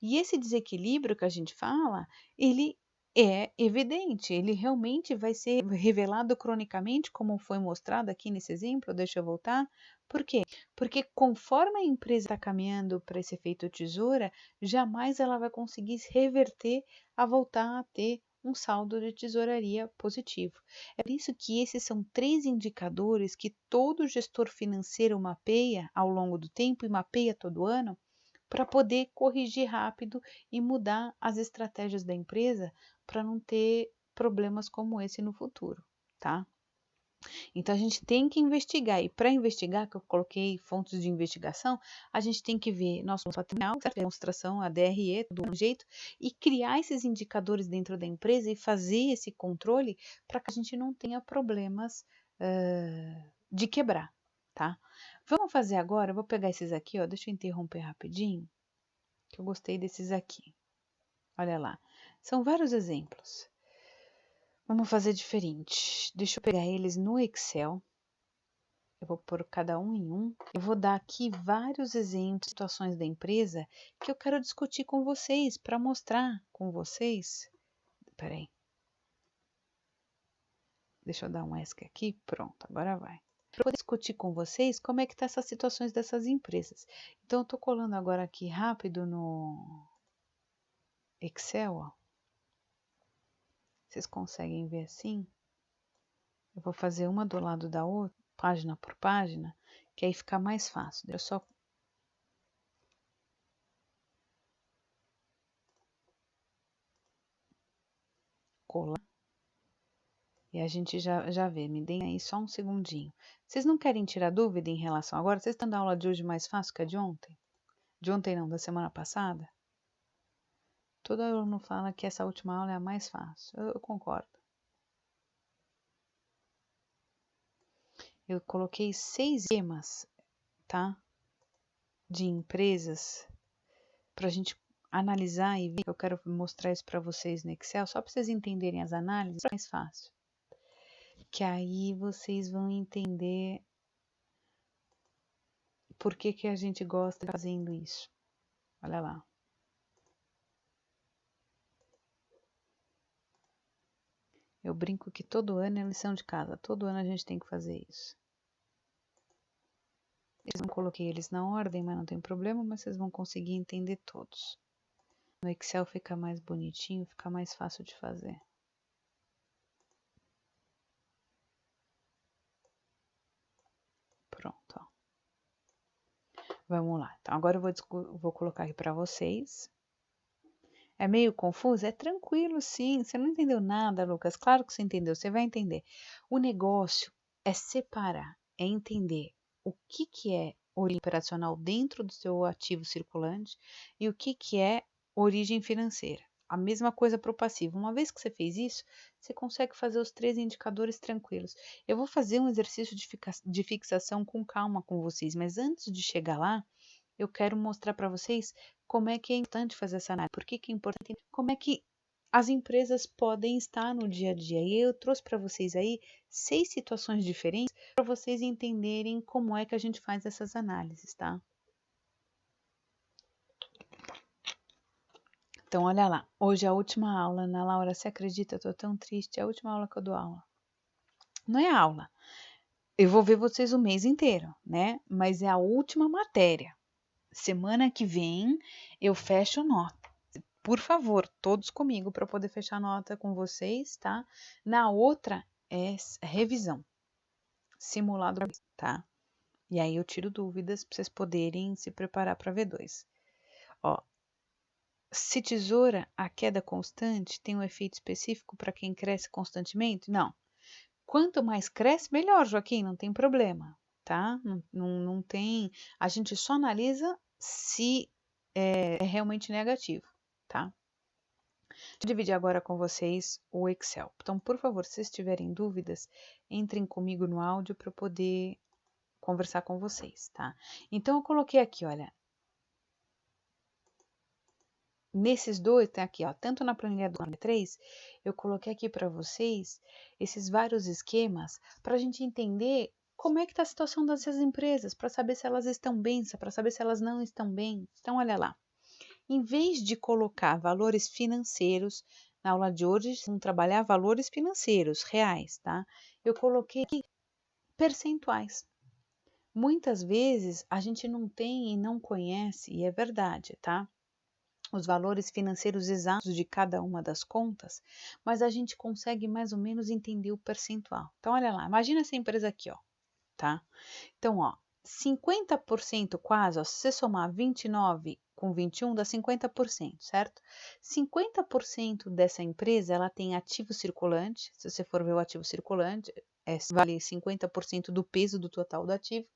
E esse desequilíbrio que a gente fala, ele é evidente, ele realmente vai ser revelado cronicamente, como foi mostrado aqui nesse exemplo. Deixa eu voltar. Por quê? Porque conforme a empresa está caminhando para esse efeito tesoura, jamais ela vai conseguir se reverter a voltar a ter um saldo de tesouraria positivo. É por isso que esses são 3 indicadores que todo gestor financeiro mapeia ao longo do tempo e mapeia todo ano, para poder corrigir rápido e mudar as estratégias da empresa para não ter problemas como esse no futuro, tá? Então a gente tem que investigar, e para investigar, que eu coloquei fontes de investigação, a gente tem que ver nosso patrimonial, a demonstração, a DRE, do um jeito, e criar esses indicadores dentro da empresa e fazer esse controle para que a gente não tenha problemas de quebrar, tá? Vamos fazer agora, eu vou pegar esses aqui, ó, deixa eu interromper rapidinho, que eu gostei desses aqui. Olha lá, são vários exemplos. Vamos fazer diferente. Deixa eu pegar eles no Excel. Eu vou pôr cada um em um. Eu vou dar aqui vários exemplos, situações da empresa que eu quero discutir com vocês, para mostrar com vocês. Peraí. Deixa eu dar um ESC aqui. Pronto, agora vai. Para poder discutir com vocês como é que tá essas situações dessas empresas. Então, eu tô colando agora aqui rápido no Excel, ó. Vocês conseguem ver assim? Eu vou fazer uma do lado da outra, página por página, que aí fica mais fácil. Deixa eu só colar e a gente já vê. Me deem aí só um segundinho. Vocês não querem tirar dúvida em relação agora? Vocês estão da aula de hoje mais fácil que a de ontem? De ontem não, da semana passada? Todo aluno fala que essa última aula é a mais fácil. Eu concordo. Eu coloquei 6 esquemas, tá? De empresas para a gente analisar e ver. Eu quero mostrar isso para vocês no Excel, só para vocês entenderem as análises, é mais fácil. Que aí vocês vão entender por que que a gente gosta de fazendo isso. Olha lá. Eu brinco que todo ano é lição de casa, todo ano a gente tem que fazer isso. Eu não coloquei eles na ordem, mas não tem problema, mas vocês vão conseguir entender todos. No Excel fica mais bonitinho, fica mais fácil de fazer. Pronto, ó. Vamos lá. Então, agora eu vou colocar aqui para vocês. É meio confuso? É tranquilo, sim. Você não entendeu nada, Lucas? Claro que você entendeu, você vai entender. O negócio é separar, é entender o que é origem operacional dentro do seu ativo circulante e o que é origem financeira. A mesma coisa para o passivo. Uma vez que você fez isso, você consegue fazer os 3 indicadores tranquilos. Eu vou fazer um exercício de fixação com calma com vocês, mas antes de chegar lá, eu quero mostrar para vocês como é que é importante fazer essa análise, por que que é importante, como é que as empresas podem estar no dia a dia. E eu trouxe para vocês aí 6 situações diferentes para vocês entenderem como é que a gente faz essas análises, tá? Então, olha lá. Hoje é a última aula, Ana Laura. Você acredita? Eu tô tão triste. É a última aula que eu dou aula. Não é aula. eu vou ver vocês o mês inteiro, né? Mas é a última matéria. Semana que vem eu fecho nota. Por favor, todos comigo para poder fechar nota com vocês, tá? Na outra é revisão, simulado, tá? E aí eu tiro dúvidas para vocês poderem se preparar para V2. Ó, se tesoura, a queda constante tem um efeito específico para quem cresce constantemente? Não. Quanto mais cresce, melhor, Joaquim, não tem problema, tá? Não tem. A gente só analisa se é realmente negativo, tá? Vou dividir agora com vocês o Excel. Então, por favor, se vocês tiverem dúvidas, entrem comigo no áudio para eu poder conversar com vocês, tá? Então, eu coloquei aqui, olha, nesses dois, tá aqui, ó, tanto na planilha 2 e 3, eu coloquei aqui para vocês esses vários esquemas para a gente entender como é que está a situação dessas empresas, para saber se elas estão bem, para saber se elas não estão bem. Então, olha lá. Em vez de colocar valores financeiros, na aula de hoje, vamos trabalhar valores financeiros reais, tá? Eu coloquei aqui percentuais. Muitas vezes a gente não tem e não conhece, e é verdade, tá? Os valores financeiros exatos de cada uma das contas, mas a gente consegue mais ou menos entender o percentual. Então, olha lá, imagina essa empresa aqui, ó, tá? Então, ó, 50% quase, ó, se você somar 29 com 21 dá 50%, certo? 50% dessa empresa, ela tem ativo circulante, se você for ver o ativo circulante, vale 50% do peso do total do ativo,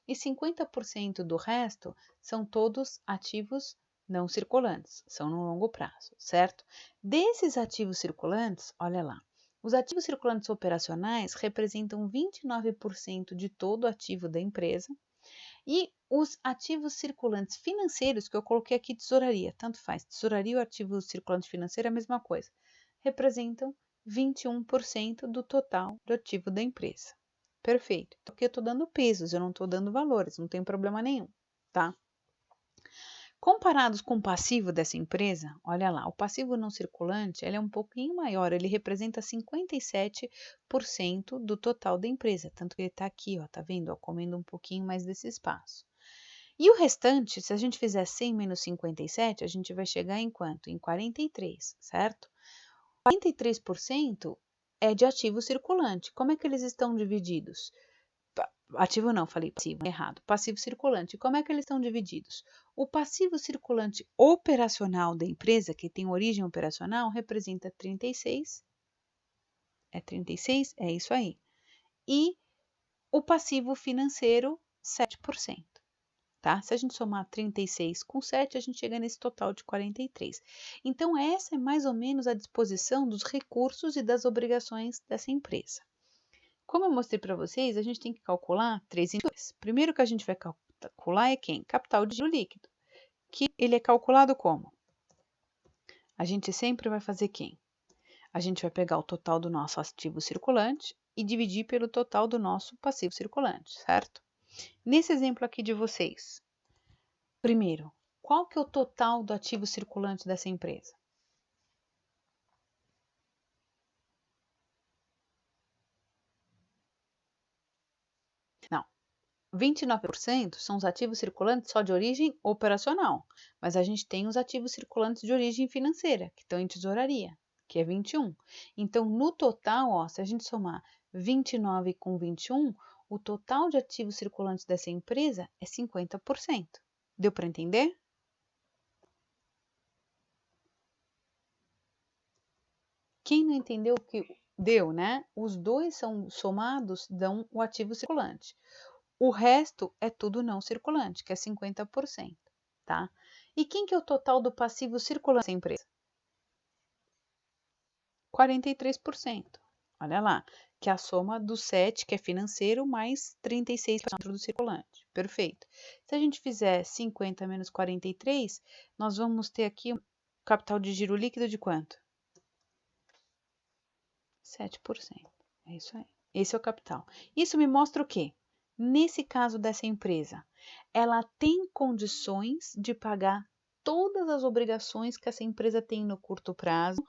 e 50% do resto são todos ativos não circulantes, são no longo prazo, certo? Desses ativos circulantes, olha lá, os ativos circulantes operacionais representam 29% de todo o ativo da empresa e os ativos circulantes financeiros, que eu coloquei aqui tesouraria, tanto faz, tesouraria ou ativo circulante financeiro é a mesma coisa, representam 21% do total do ativo da empresa. Perfeito. Aqui eu estou dando pesos, eu não estou dando valores, não tem problema nenhum, tá? Comparados com o passivo dessa empresa, olha lá, o passivo não circulante ele é um pouquinho maior, ele representa 57% do total da empresa, tanto que ele está aqui, ó, tá vendo, ó, comendo um pouquinho mais desse espaço. E o restante, se a gente fizer 100 menos 57, a gente vai chegar em quanto? Em 43, certo? 43% é de ativo circulante. Como é que eles estão divididos? Ativo não, falei passivo, errado. Passivo circulante. Como é que eles estão divididos? O passivo circulante operacional da empresa, que tem origem operacional, representa 36. É 36? É isso aí. E o passivo financeiro, 7%. Tá? Se a gente somar 36 com 7, a gente chega nesse total de 43. Então, essa é mais ou menos a disposição dos recursos e das obrigações dessa empresa. Como eu mostrei para vocês, a gente tem que calcular 3 em 2. Primeiro que a gente vai calcular é quem? Capital de giro líquido. Que ele é calculado como? A gente sempre vai fazer quem? A gente vai pegar o total do nosso ativo circulante e dividir pelo total do nosso passivo circulante, certo? Nesse exemplo aqui de vocês, primeiro, qual que é o total do ativo circulante dessa empresa? Não, 29% são os ativos circulantes só de origem operacional, mas a gente tem os ativos circulantes de origem financeira, que estão em tesouraria, que é 21. Então, no total, ó, se a gente somar 29 com 21, o total de ativos circulantes dessa empresa é 50%. Deu para entender? Quem não entendeu o que deu, né? Os dois são somados, dão o ativo circulante. O resto é tudo não circulante, que é 50%, tá? E quem que é o total do passivo circulante da empresa? 43%. Olha lá, que é a soma do 7, que é financeiro, mais 36% do circulante. Perfeito. Se a gente fizer 50 menos 43, nós vamos ter aqui um capital de giro líquido de quanto? 7%. É isso aí. Esse é o capital. Isso me mostra o quê? Nesse caso dessa empresa, ela tem condições de pagar todas as obrigações que essa empresa tem no curto prazo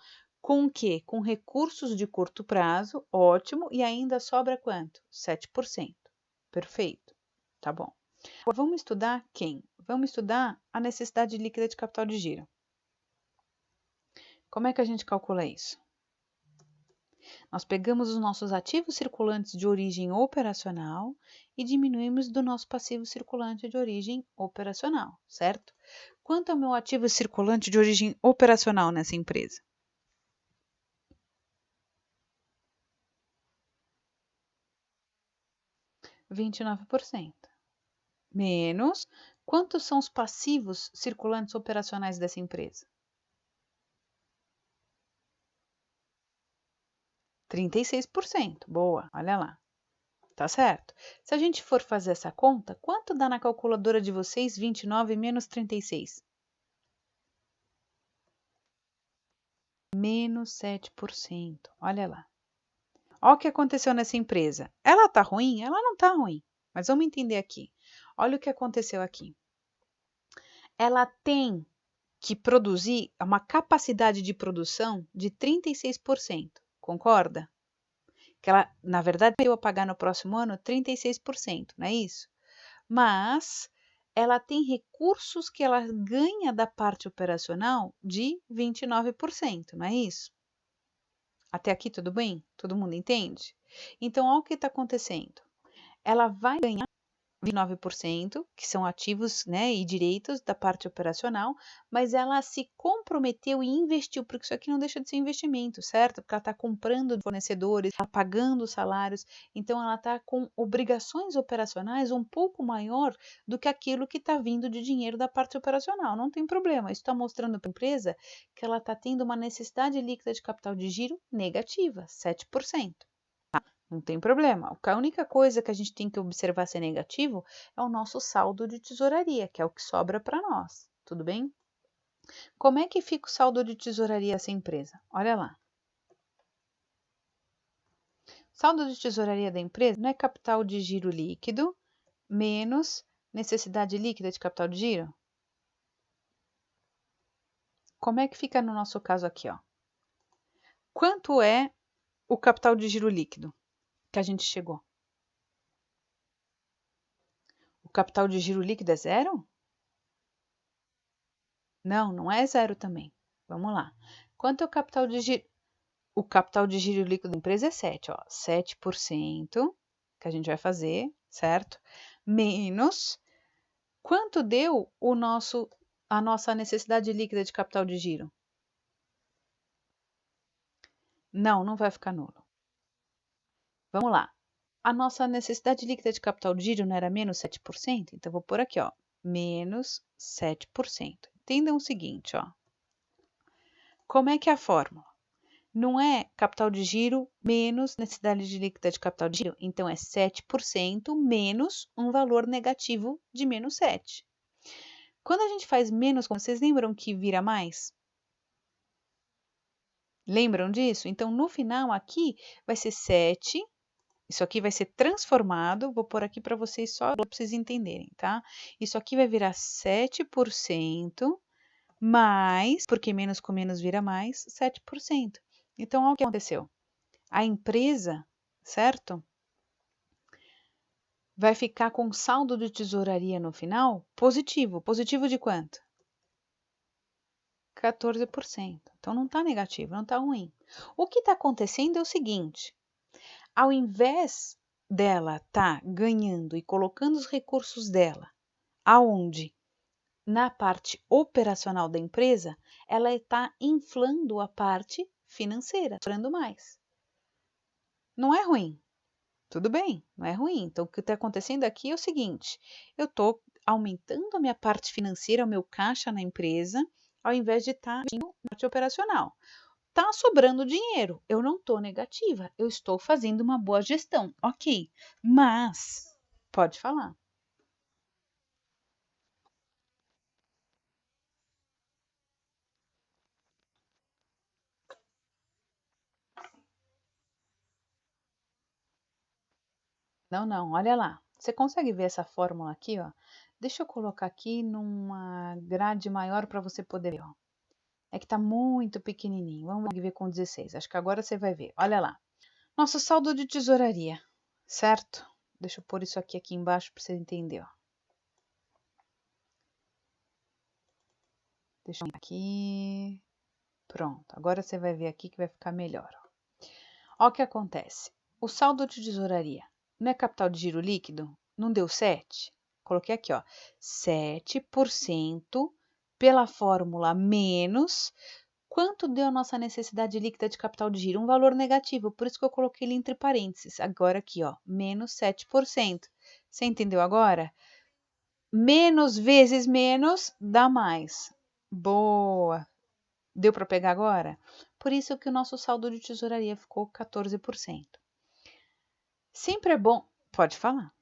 Com o quê? Com recursos de curto prazo, ótimo, e ainda sobra quanto? 7%. Perfeito. Tá bom. Agora, vamos estudar quem? Vamos estudar a necessidade líquida de capital de giro. Como é que a gente calcula isso? Nós pegamos os nossos ativos circulantes de origem operacional e diminuímos do nosso passivo circulante de origem operacional, certo? Quanto é o meu ativo circulante de origem operacional nessa empresa? 29%. Menos, quantos são os passivos circulantes operacionais dessa empresa? 36%. Boa, olha lá. Tá certo? Se a gente for fazer essa conta, quanto dá na calculadora de vocês 29 menos 36? Menos 7%. Olha lá. Olha o que aconteceu nessa empresa. Ela tá ruim? Ela não tá ruim. Mas vamos entender aqui. Olha o que aconteceu aqui. Ela tem que produzir uma capacidade de produção de 36%. Concorda? Que ela, na verdade, eu a pagar no próximo ano 36%, não é isso? Mas ela tem recursos que ela ganha da parte operacional de 29%, não é isso? Até aqui tudo bem? Todo mundo entende? Então, olha o que está acontecendo. Ela vai ganhar 29%, que são ativos, né, e direitos da parte operacional, mas ela se comprometeu e investiu, porque isso aqui não deixa de ser investimento, certo? Porque ela está comprando de fornecedores, está pagando salários, então ela está com obrigações operacionais um pouco maior do que aquilo que está vindo de dinheiro da parte operacional. Não tem problema, isso está mostrando para a empresa que ela está tendo uma necessidade líquida de capital de giro negativa, 7%. Não tem problema. A única coisa que a gente tem que observar ser negativo é o nosso saldo de tesouraria, que é o que sobra para nós. Tudo bem? Como é que fica o saldo de tesouraria dessa empresa? Olha lá. Saldo de tesouraria da empresa não é capital de giro líquido menos necessidade líquida de capital de giro? Como é que fica no nosso caso aqui, ó? Quanto é o capital de giro líquido que a gente chegou? O capital de giro líquido é zero? Não, não é zero também. Vamos lá. Quanto é o capital de giro? O capital de giro líquido da empresa é 7, ó. 7% que a gente vai fazer, certo? Menos quanto deu a nossa necessidade líquida de capital de giro? Não, não vai ficar nulo. Vamos lá. A nossa necessidade líquida de capital de giro não era menos 7%? Então, vou pôr aqui, ó, menos 7%. Entendam o seguinte, ó. Como é que é a fórmula? Não é capital de giro menos necessidade de líquida de capital de giro. Então, é 7% menos um valor negativo de menos 7. Quando a gente faz menos, vocês lembram que vira mais? Lembram disso? Então, no final aqui vai ser 7. Isso aqui vai ser transformado. Vou pôr aqui para vocês só para vocês entenderem, tá? Isso aqui vai virar 7% mais, porque menos com menos vira mais, 7%. Então, olha o que aconteceu. A empresa, certo? Vai ficar com saldo de tesouraria no final positivo. Positivo de quanto? 14%. Então não está negativo, não está ruim. O que está acontecendo é o seguinte: ao invés dela estar ganhando e colocando os recursos dela aonde? Na parte operacional da empresa, ela está inflando a parte financeira, cobrando mais. Não é ruim. Tudo bem, não é ruim. Então, o que está acontecendo aqui é o seguinte: eu estou aumentando a minha parte financeira, o meu caixa na empresa, ao invés de estar na parte operacional. Está sobrando dinheiro, eu não estou negativa, eu estou fazendo uma boa gestão, ok. Mas, pode falar. Não, não, olha lá. Você consegue ver essa fórmula aqui, ó? Deixa eu colocar aqui numa grade maior para você poder ver, ó. É que está muito pequenininho. Vamos ver com 16. Acho que agora você vai ver. Olha lá. Nosso saldo de tesouraria, certo? Deixa eu pôr isso aqui embaixo para você entender. Ó. Deixa eu aqui. Pronto. Agora você vai ver aqui que vai ficar melhor. Ó o que acontece. O saldo de tesouraria não é capital de giro líquido? Não deu 7? Coloquei aqui, ó. 7% pela fórmula menos quanto deu a nossa necessidade líquida de capital de giro? Um valor negativo, por isso que eu coloquei ele entre parênteses. Agora aqui, ó, menos 7%. Você entendeu agora? Menos vezes menos dá mais. Boa. Deu para pegar agora? Por isso que o nosso saldo de tesouraria ficou 14%. Sempre é bom. Pode falar.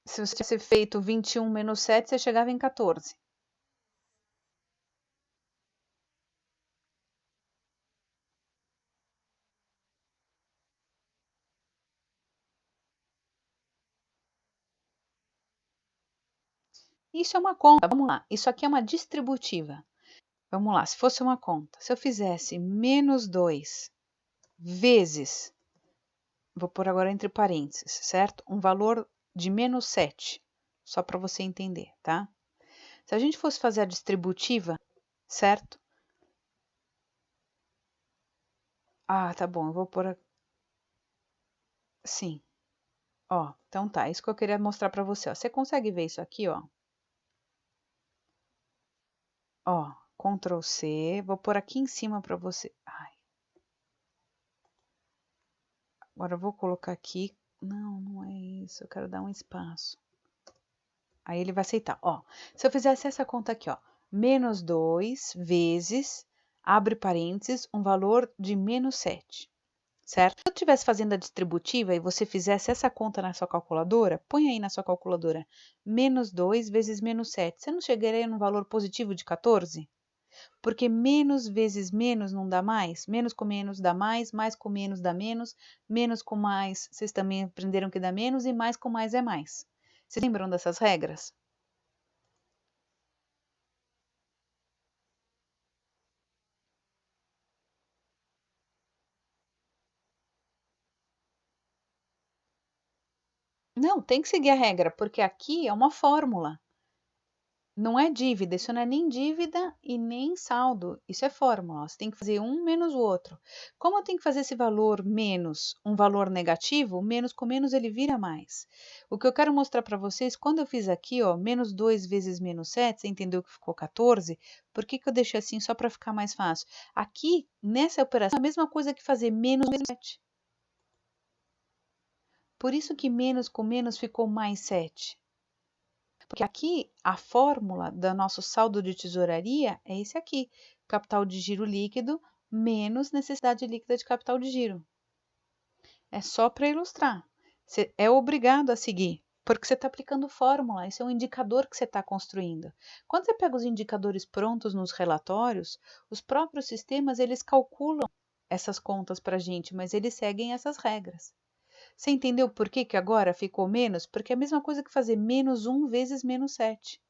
Se você tivesse feito 21 menos 7, você chegava em 14. Isso é uma conta. Vamos lá. Isso aqui é uma distributiva. Vamos lá. Se fosse uma conta. Se eu fizesse menos 2 vezes, vou pôr agora entre parênteses, certo? Um valor de menos 7. Só para você entender, tá? Se a gente fosse fazer a distributiva, certo? Ah, tá bom. Eu vou pôr. Sim. Ó, então tá. Isso que eu queria mostrar para você. Ó. Você consegue ver isso aqui, ó? Ó, Ctrl C, vou pôr aqui em cima para você. Ai, agora eu vou colocar aqui. Não, não é isso. Eu quero dar um espaço. Aí ele vai aceitar. Ó, se eu fizesse essa conta aqui, ó, menos 2 vezes, abre parênteses, um valor de menos 7, certo? Se eu estivesse fazendo a distributiva e você fizesse essa conta na sua calculadora, põe aí na sua calculadora, menos 2 vezes menos 7. Você não chegaria num valor positivo de 14? Porque menos vezes menos não dá mais, menos com menos dá mais com menos dá menos com mais, vocês também aprenderam que dá menos, e mais com mais é mais. Vocês lembram dessas regras? Não, tem que seguir a regra, porque aqui é uma fórmula. Não é dívida, isso não é nem dívida e nem saldo, isso é fórmula. Você tem que fazer um menos o outro. Como eu tenho que fazer esse valor menos um valor negativo, menos com menos ele vira mais. O que eu quero mostrar para vocês, quando eu fiz aqui, ó, menos 2 vezes menos 7, você entendeu que ficou 14? Por que que eu deixei assim só para ficar mais fácil? Aqui, nessa operação, é a mesma coisa que fazer menos 7. Por isso que menos com menos ficou mais 7. Porque aqui a fórmula do nosso saldo de tesouraria é esse aqui: capital de giro líquido menos necessidade líquida de capital de giro. É só para ilustrar. Você é obrigado a seguir, porque você está aplicando fórmula, esse é um indicador que você está construindo. Quando você pega os indicadores prontos nos relatórios, os próprios sistemas eles calculam essas contas para a gente, mas eles seguem essas regras. Você entendeu por que que agora ficou menos? Porque é a mesma coisa que fazer menos 1 vezes menos 7.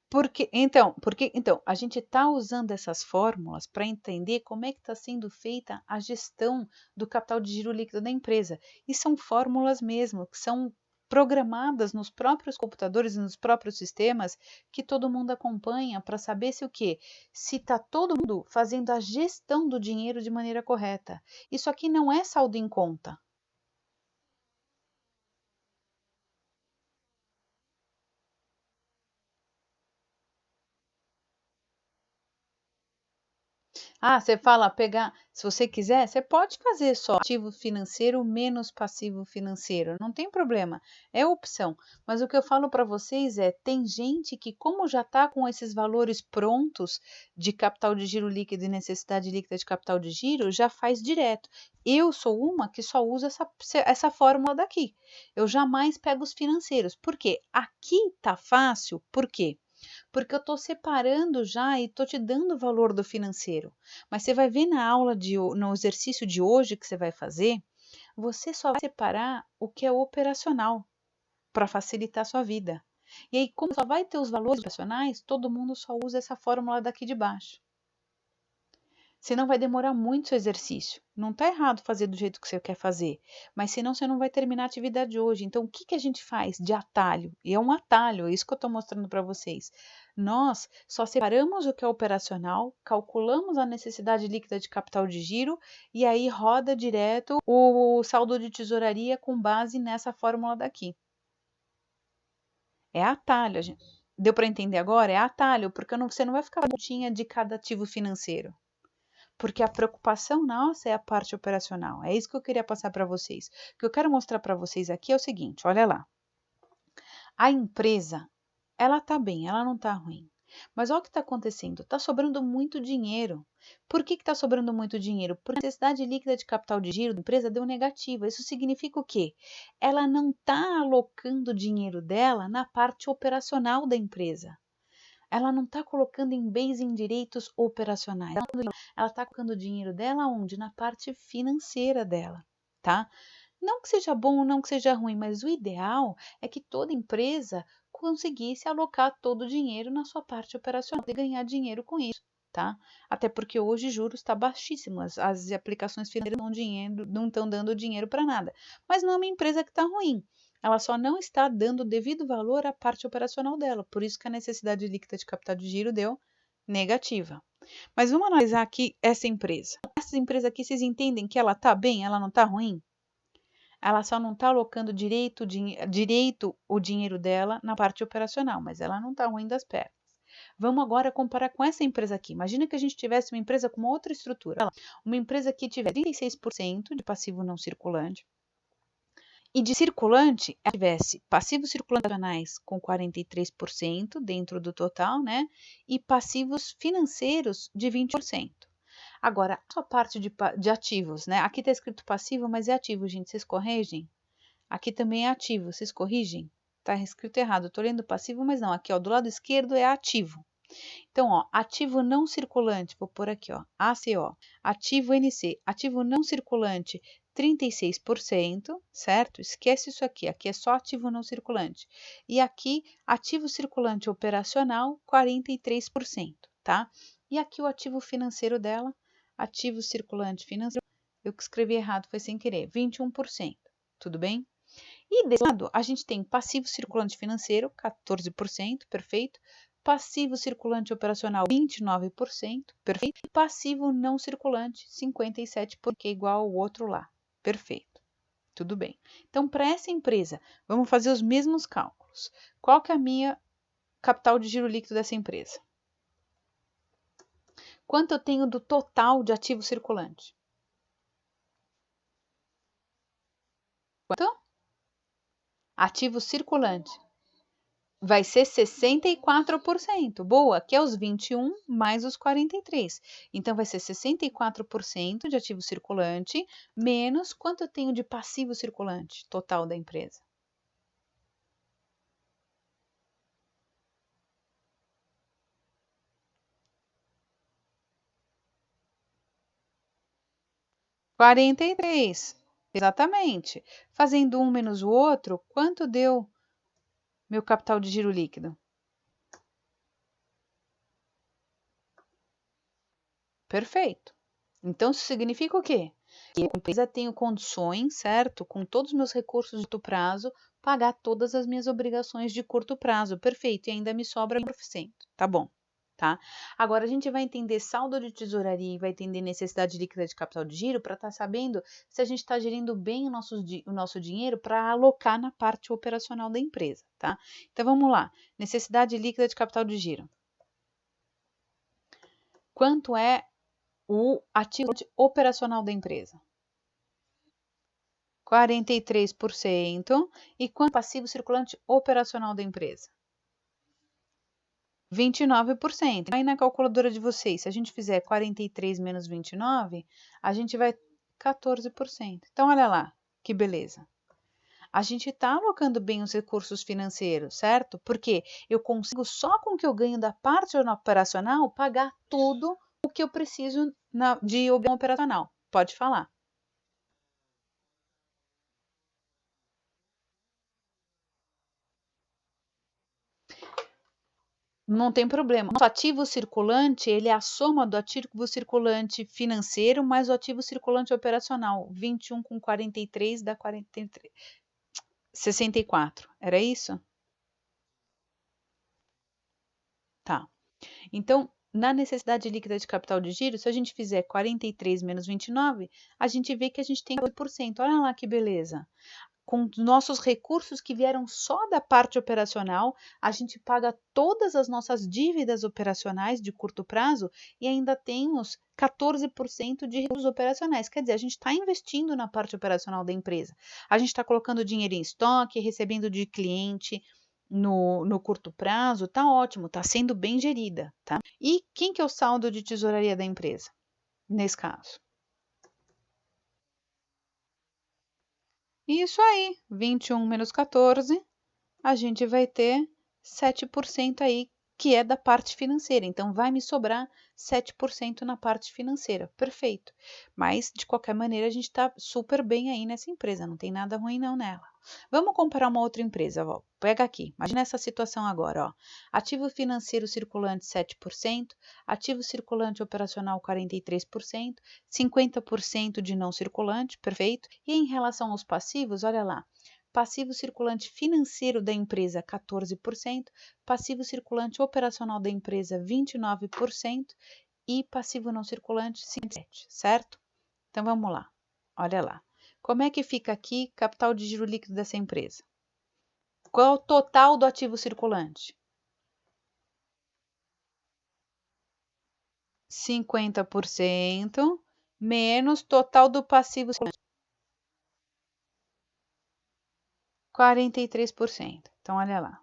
Porque a gente está usando essas fórmulas para entender como é que está sendo feita a gestão do capital de giro líquido da empresa. E são fórmulas mesmo, que são programadas nos próprios computadores e nos próprios sistemas que todo mundo acompanha para saber se o quê? Se está todo mundo fazendo a gestão do dinheiro de maneira correta. Isso aqui não é saldo em conta. Você fala pegar, se você quiser, você pode fazer só ativo financeiro menos passivo financeiro, não tem problema, é opção. Mas o que eu falo para vocês é, tem gente que como já está com esses valores prontos de capital de giro líquido e necessidade líquida de capital de giro, já faz direto. Eu sou uma que só usa essa fórmula daqui. Eu jamais pego os financeiros. Por quê? Aqui tá fácil, por quê? Porque eu estou separando já e estou te dando o valor do financeiro. Mas você vai ver na aula, no exercício de hoje que você vai fazer, você só vai separar o que é operacional para facilitar a sua vida. E aí, como só vai ter os valores operacionais, todo mundo só usa essa fórmula daqui de baixo. Senão vai demorar muito seu exercício. Não está errado fazer do jeito que você quer fazer, mas senão você não vai terminar a atividade hoje. Então, o que, que a gente faz de atalho? E é um atalho, é isso que eu estou mostrando para vocês. Nós só separamos o que é operacional, calculamos a necessidade líquida de capital de giro e aí roda direto o saldo de tesouraria com base nessa fórmula daqui. É atalho, gente. Deu para entender agora? É atalho, porque você não vai ficar botinha de cada ativo financeiro. Porque a preocupação nossa é a parte operacional. É isso que eu queria passar para vocês. O que eu quero mostrar para vocês aqui é o seguinte, olha lá. A empresa, ela está bem, ela não está ruim. Mas olha o que está acontecendo, está sobrando muito dinheiro. Por que está sobrando muito dinheiro? Porque a necessidade líquida de capital de giro da empresa deu negativa. Isso significa o quê? Ela não está alocando o dinheiro dela na parte operacional da empresa. Ela não está colocando em bens em direitos operacionais. Ela está colocando o dinheiro dela onde? Na parte financeira dela, tá? Não que seja bom ou não que seja ruim, mas o ideal é que toda empresa conseguisse alocar todo o dinheiro na sua parte operacional e ganhar dinheiro com isso, tá? Até porque hoje juros está baixíssimo, as aplicações financeiras não estão dando dinheiro para nada. Mas não é uma empresa que está ruim. Ela só não está dando o devido valor à parte operacional dela. Por isso que a necessidade líquida de capital de giro deu negativa. Mas vamos analisar aqui essa empresa. Essa empresa aqui, vocês entendem que ela está bem, ela não está ruim? Ela só não está alocando direito o dinheiro dela na parte operacional, mas ela não está ruim das pernas. Vamos agora comparar com essa empresa aqui. Imagina que a gente tivesse uma empresa com uma outra estrutura. Uma empresa que tivesse 36% de passivo não circulante, e de circulante, ela tivesse passivos circulantes nacionais com 43% dentro do total, né? E passivos financeiros de 20%. Agora, a sua parte de ativos, né? Aqui está escrito passivo, mas é ativo, gente. Vocês corrigem? Aqui também é ativo, vocês corrigem? Está escrito errado. Estou lendo passivo, mas não. Aqui, ó, do lado esquerdo é ativo. Então, ó, ativo não circulante, vou pôr aqui, ó, ACO, ativo NC, ativo não circulante, 36%, certo? Esquece isso aqui é só ativo não circulante. E aqui, ativo circulante operacional, 43%, tá? E aqui o ativo financeiro dela, ativo circulante financeiro, eu que escrevi errado, foi sem querer, 21%, tudo bem? E desse lado, a gente tem passivo circulante financeiro, 14%, perfeito. Passivo circulante operacional, 29%, perfeito. E passivo não circulante, 57%, porque é igual ao outro lá, perfeito. Tudo bem. Então, para essa empresa, vamos fazer os mesmos cálculos. Qual que é a minha capital de giro líquido dessa empresa? Quanto eu tenho do total de ativo circulante? Quanto? Ativo circulante. Vai ser 64%. Boa, que é os 21 mais os 43. Então, vai ser 64% de ativo circulante, menos quanto eu tenho de passivo circulante total da empresa. R$ 43. Exatamente. Fazendo um menos o outro, quanto deu meu capital de giro líquido? Perfeito. Então, isso significa o quê? Que a empresa tem condições, certo? Com todos os meus recursos de curto prazo, pagar todas as minhas obrigações de curto prazo. Perfeito. E ainda me sobra 1%. Tá bom. Tá? Agora a gente vai entender saldo de tesouraria e vai entender necessidade líquida de capital de giro para estar sabendo se a gente está gerindo bem o nosso dinheiro para alocar na parte operacional da empresa, tá? Então vamos lá. Necessidade líquida de capital de giro. Quanto é o ativo operacional da empresa? 43%. E quanto é o passivo circulante operacional da empresa? 29%. Aí na calculadora de vocês, se a gente fizer 43 menos 29, a gente vai 14%. Então, olha lá, que beleza. A gente está alocando bem os recursos financeiros, certo? Porque eu consigo, só com o que eu ganho da parte operacional, pagar tudo o que eu preciso de operacional. Pode falar. Não tem problema. O ativo circulante, ele é a soma do ativo circulante financeiro mais o ativo circulante operacional. 21 com 43 dá 43. 64. Era isso? Tá. Então, na necessidade líquida de capital de giro, se a gente fizer 43 menos 29, a gente vê que a gente tem 8%. Olha lá que beleza. Com nossos recursos que vieram só da parte operacional, a gente paga todas as nossas dívidas operacionais de curto prazo e ainda temos 14% de recursos operacionais. Quer dizer, a gente está investindo na parte operacional da empresa. A gente está colocando dinheiro em estoque, recebendo de cliente no curto prazo, tá ótimo, está sendo bem gerida, tá? E quem que é o saldo de tesouraria da empresa, nesse caso? Isso aí, 21 menos 14, a gente vai ter 7% aí, que é da parte financeira. Então, vai me sobrar 7% na parte financeira. Perfeito. Mas, de qualquer maneira, a gente está super bem aí nessa empresa. Não tem nada ruim não nela. Vamos comparar uma outra empresa. Ó. Pega aqui. Imagina essa situação agora. Ó. Ativo financeiro circulante 7%, ativo circulante operacional 43%, 50% de não circulante. Perfeito. E em relação aos passivos, olha lá. Passivo circulante financeiro da empresa 14%, passivo circulante operacional da empresa 29% e passivo não circulante 57%, certo? Então vamos lá. Olha lá. Como é que fica aqui capital de giro líquido dessa empresa? Qual é o total do ativo circulante? 50% menos total do passivo circulante. 43%. Então, olha lá.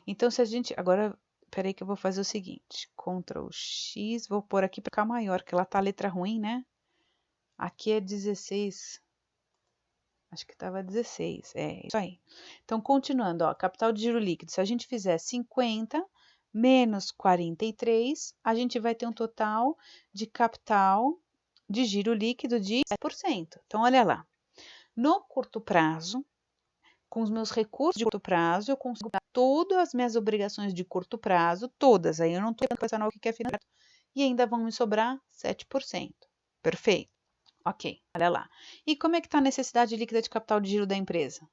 Então, se a gente. Agora, peraí que eu vou fazer o seguinte: Ctrl X, vou pôr aqui para ficar maior, que ela tá a letra ruim, né? Aqui é 16. Acho que estava 16. É isso aí. Então, continuando, ó, capital de giro líquido. Se a gente fizer 50 menos 43, a gente vai ter um total de capital de giro líquido de 7%. Então, olha lá. No curto prazo, com os meus recursos de curto prazo, eu consigo pagar todas as minhas obrigações de curto prazo, todas. Aí eu não estou pensando o que é financeiro. E ainda vão me sobrar 7%. Perfeito. Ok, olha lá. E como é que está a necessidade líquida de capital de giro da empresa?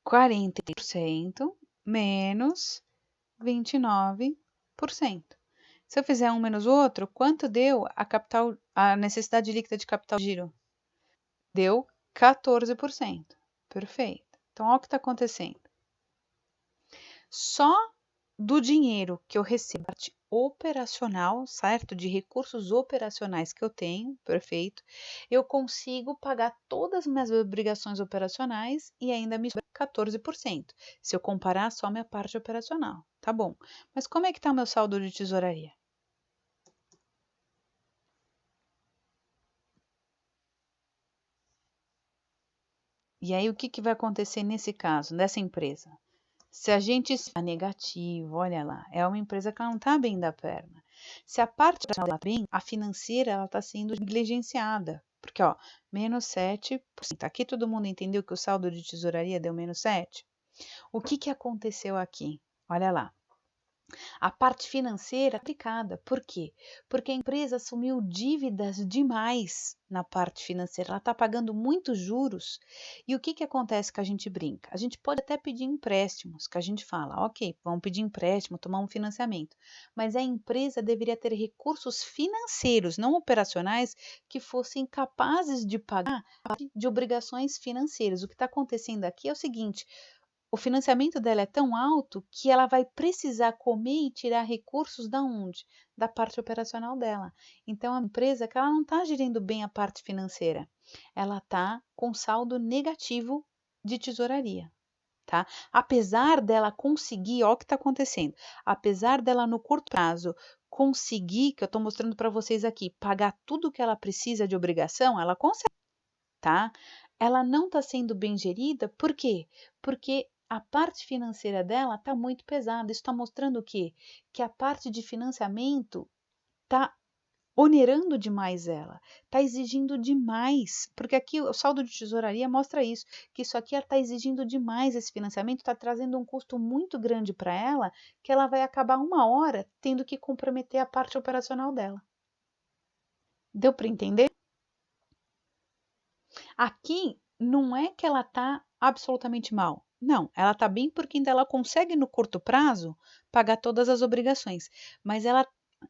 %, menos 29%. Se eu fizer um menos o outro, quanto deu a necessidade líquida de capital de giro? Deu 14%. Perfeito. Então, olha o que está acontecendo. Só do dinheiro que eu recebo, parte operacional, certo? De recursos operacionais que eu tenho, perfeito, eu consigo pagar todas as minhas obrigações operacionais e ainda me sobra 14%, se eu comparar só a minha parte operacional, tá bom. Mas como é que está o meu saldo de tesouraria? E aí, o que vai acontecer nesse caso, nessa empresa? Se a gente está negativo, olha lá, é uma empresa que não está bem da perna. Se a parte está bem, a financeira está sendo negligenciada. Porque, ó, menos 7%. Aqui todo mundo entendeu que o saldo de tesouraria deu menos 7%? O que aconteceu aqui? Olha lá. A parte financeira aplicada. Por quê? Porque a empresa assumiu dívidas demais na parte financeira. Ela está pagando muitos juros. E o que acontece que a gente brinca? A gente pode até pedir empréstimos, que a gente fala, ok, vamos pedir empréstimo, tomar um financiamento. Mas a empresa deveria ter recursos financeiros, não operacionais, que fossem capazes de pagar de obrigações financeiras. O que está acontecendo aqui é o seguinte: o financiamento dela é tão alto que ela vai precisar comer e tirar recursos da onde? Da parte operacional dela. Então, a empresa que ela não está gerindo bem a parte financeira, ela está com saldo negativo de tesouraria. Tá? Apesar dela conseguir, olha o que está acontecendo, apesar dela no curto prazo conseguir, que eu estou mostrando para vocês aqui, pagar tudo que ela precisa de obrigação, ela consegue, tá? Ela não está sendo bem gerida, por quê? Porque a parte financeira dela está muito pesada. Isso está mostrando o quê? Que a parte de financiamento está onerando demais ela, está exigindo demais, porque aqui o saldo de tesouraria mostra isso, que isso aqui está exigindo demais esse financiamento, está trazendo um custo muito grande para ela, que ela vai acabar uma hora tendo que comprometer a parte operacional dela. Deu para entender? Aqui não é que ela está absolutamente mal. Não, ela está bem porque ainda ela consegue no curto prazo pagar todas as obrigações, mas ela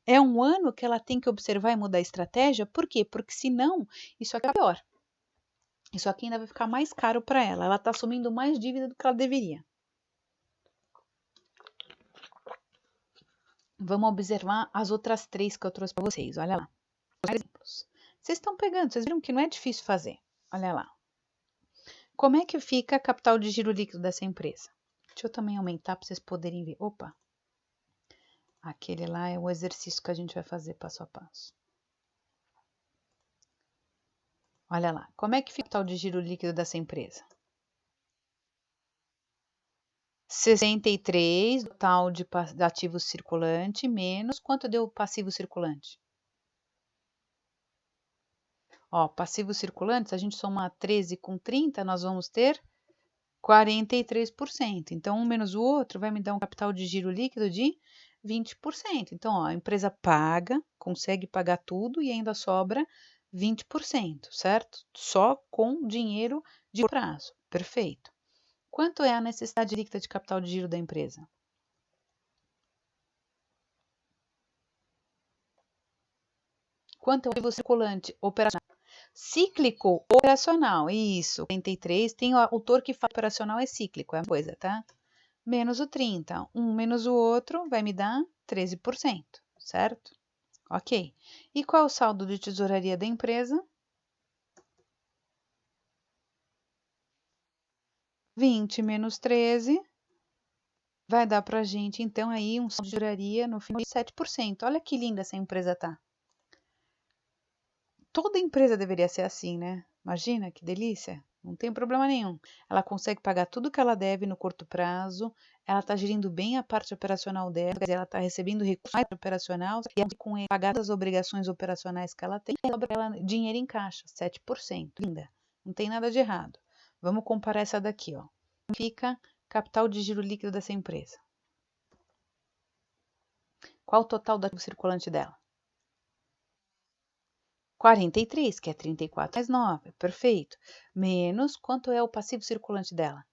é um ano que ela tem que observar e mudar a estratégia. Por quê? Porque senão isso aqui é pior. Isso aqui ainda vai ficar mais caro para ela. Ela está assumindo mais dívida do que ela deveria. Vamos observar as outras três que eu trouxe para vocês. Olha lá. Exemplos. Vocês estão pegando, vocês viram que não é difícil fazer. Olha lá. Como é que fica a capital de giro líquido dessa empresa? Deixa eu também aumentar para vocês poderem ver. Opa! Aquele lá é o exercício que a gente vai fazer passo a passo. Olha lá. Como é que fica o capital de giro líquido dessa empresa? 63, total de ativo circulante, menos quanto deu passivo circulante? Ó, passivo circulante, se a gente somar 13 com 30, nós vamos ter 43%. Então, um menos o outro vai me dar um capital de giro líquido de 20%. Então, ó, a empresa paga, consegue pagar tudo e ainda sobra 20%, certo? Só com dinheiro de prazo. Perfeito. Quanto é a necessidade líquida de capital de giro da empresa? Quanto é o ativo circulante operacional? Cíclico operacional, isso. 43, tem o autor que fala operacional é cíclico, é a coisa, tá? Menos o 30. Um menos o outro vai me dar 13%, certo? Ok. E qual é o saldo de tesouraria da empresa? 20 menos 13 vai dar pra gente, então, aí um saldo de tesouraria no final de 7%. Olha que linda essa empresa tá. Toda empresa deveria ser assim, né? Imagina que delícia. Não tem problema nenhum. Ela consegue pagar tudo que ela deve no curto prazo, ela está gerindo bem a parte operacional dela, quer dizer, ela está recebendo recursos operacional e com ele pagar as obrigações operacionais que ela tem, ela sobra ela dinheiro em caixa, 7%. Linda. Não tem nada de errado. Vamos comparar essa daqui, ó. Fica capital de giro líquido dessa empresa. Qual o total do ativo circulante dela? 43, que é 34 mais 9, perfeito. Menos, quanto é o passivo circulante dela?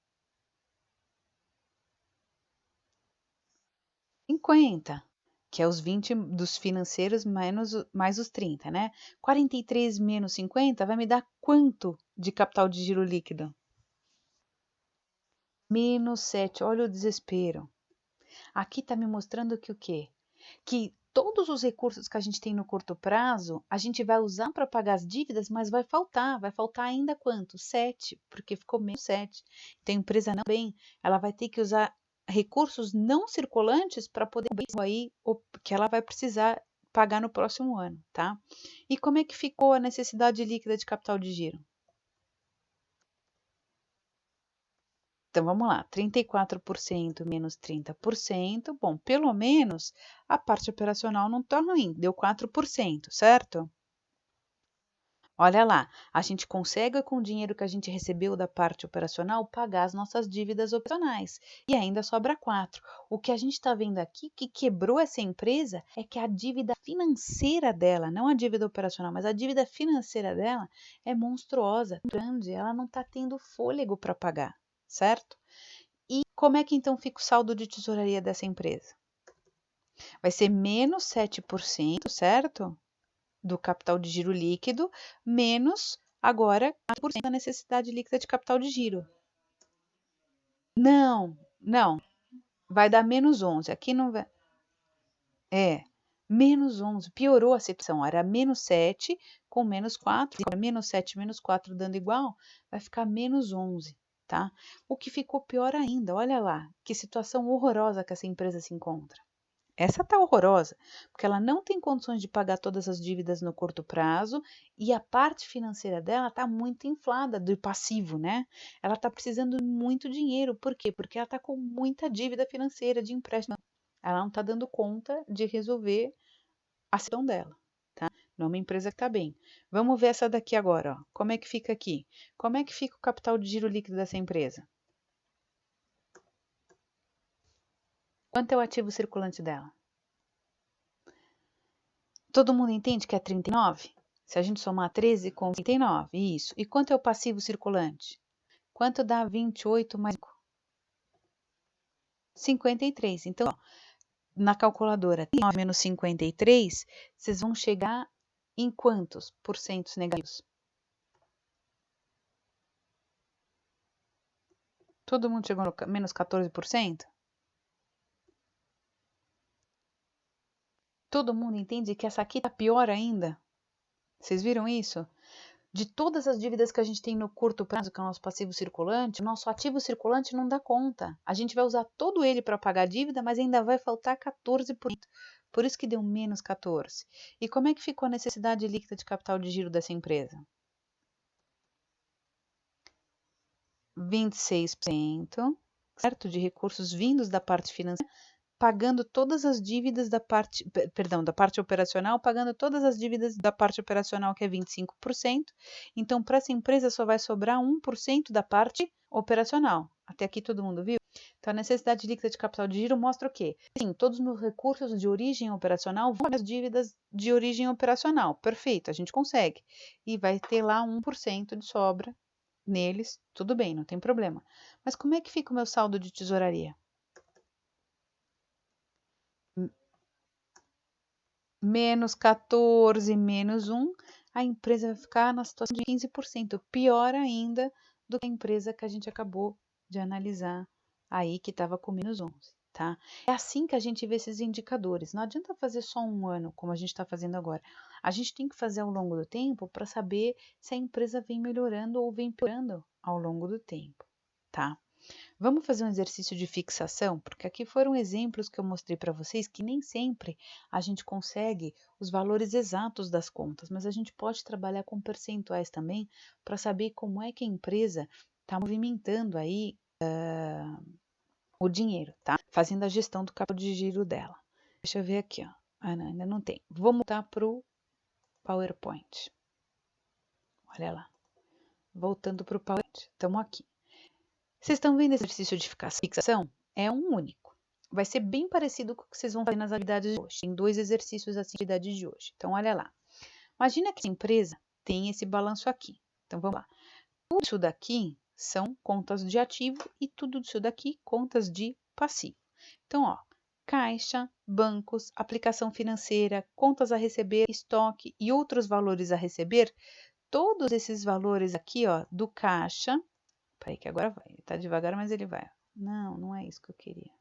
50, que é os 20 dos financeiros mais os 30, né? 43 menos 50 vai me dar quanto de capital de giro líquido? Menos 7, olha o desespero. Aqui está me mostrando que o quê? Que todos os recursos que a gente tem no curto prazo, a gente vai usar para pagar as dívidas, mas vai faltar ainda quanto? 7, porque ficou menos 7. Então, a empresa não bem, ela vai ter que usar recursos não circulantes para poder aí o que ela vai precisar pagar no próximo ano, tá? E como é que ficou a necessidade líquida de capital de giro? Então vamos lá, 34% menos 30%. Bom, pelo menos a parte operacional não está ruim, deu 4%, certo? Olha lá, a gente consegue com o dinheiro que a gente recebeu da parte operacional pagar as nossas dívidas operacionais e ainda sobra 4. O que a gente está vendo aqui que quebrou essa empresa é que a dívida financeira dela, não a dívida operacional, mas a dívida financeira dela é monstruosa, grande, ela não está tendo fôlego para pagar, certo? E como é que então fica o saldo de tesouraria dessa empresa? Vai ser menos 7%, certo? Do capital de giro líquido, menos agora 4% da necessidade líquida de capital de giro. Não, não, vai dar menos 11. Aqui não vai. Menos 11. Piorou a situação. Era menos 7 com menos 4. Menos 7, menos 4 dando igual, vai ficar menos 11, tá? O que ficou pior ainda, olha lá, que situação horrorosa que essa empresa se encontra. Essa tá horrorosa, porque ela não tem condições de pagar todas as dívidas no curto prazo e a parte financeira dela tá muito inflada do passivo, né? Ela tá precisando de muito dinheiro. Por quê? Porque ela tá com muita dívida financeira de empréstimo. Ela não tá dando conta de resolver a situação dela, tá? Não é uma empresa que tá bem. Vamos ver essa daqui agora, ó. Como é que fica aqui? Como é que fica o capital de giro líquido dessa empresa? Quanto é o ativo circulante dela? Todo mundo entende que é 39? Se a gente somar 13 com 39, isso. E quanto é o passivo circulante? Quanto dá 28 mais 53? Então, ó, na calculadora 39 menos 53, vocês vão chegar em quantos porcentos negativos? Todo mundo chegou no menos 14%? Todo mundo entende que essa aqui tá pior ainda? Vocês viram isso? De todas as dívidas que a gente tem no curto prazo, que é o nosso passivo circulante, o nosso ativo circulante não dá conta. A gente vai usar todo ele para pagar a dívida, mas ainda vai faltar 14%. Por isso que deu menos 14. E como é que ficou a necessidade líquida de capital de giro dessa empresa? 26%, certo? De recursos vindos da parte financeira, pagando todas as dívidas da parte, perdão, da parte operacional, pagando todas as dívidas da parte operacional, que é 25%. Então, para essa empresa só vai sobrar 1% da parte operacional. Até aqui todo mundo viu? Então, a necessidade líquida de capital de giro mostra o quê? Sim, todos os meus recursos de origem operacional vão para as dívidas de origem operacional. Perfeito, a gente consegue. E vai ter lá 1% de sobra neles, tudo bem, não tem problema. Mas como é que fica o meu saldo de tesouraria? Menos 14, menos 1, a empresa vai ficar na situação de 15%, pior ainda do que a empresa que a gente acabou de analisar aí, que estava com menos 11, tá? É assim que a gente vê esses indicadores. Não adianta fazer só um ano, como a gente está fazendo agora. A gente tem que fazer ao longo do tempo para saber se a empresa vem melhorando ou vem piorando ao longo do tempo, tá? Vamos fazer um exercício de fixação, porque aqui foram exemplos que eu mostrei para vocês que nem sempre a gente consegue os valores exatos das contas, mas a gente pode trabalhar com percentuais também para saber como é que a empresa está movimentando aí o dinheiro, tá? Fazendo a gestão do capital de giro dela. Deixa eu ver aqui, ó. Ah, não, ainda não tem. Vou voltar para o PowerPoint. Olha lá. Voltando para o PowerPoint. Estamos aqui. Vocês estão vendo esse exercício de fixação? É um único. Vai ser bem parecido com o que vocês vão fazer nas atividades de hoje. Tem 2 exercícios assim na atividade de hoje. Então, olha lá. Imagina que a empresa tem esse balanço aqui. Então, vamos lá. Tudo isso daqui são contas de ativo e tudo isso daqui contas de passivo. Então, ó, caixa, bancos, aplicação financeira, contas a receber, estoque e outros valores a receber, todos esses valores aqui, ó, do caixa. Peraí que agora vai. Ele tá devagar, mas ele vai. Não, não é isso que eu queria.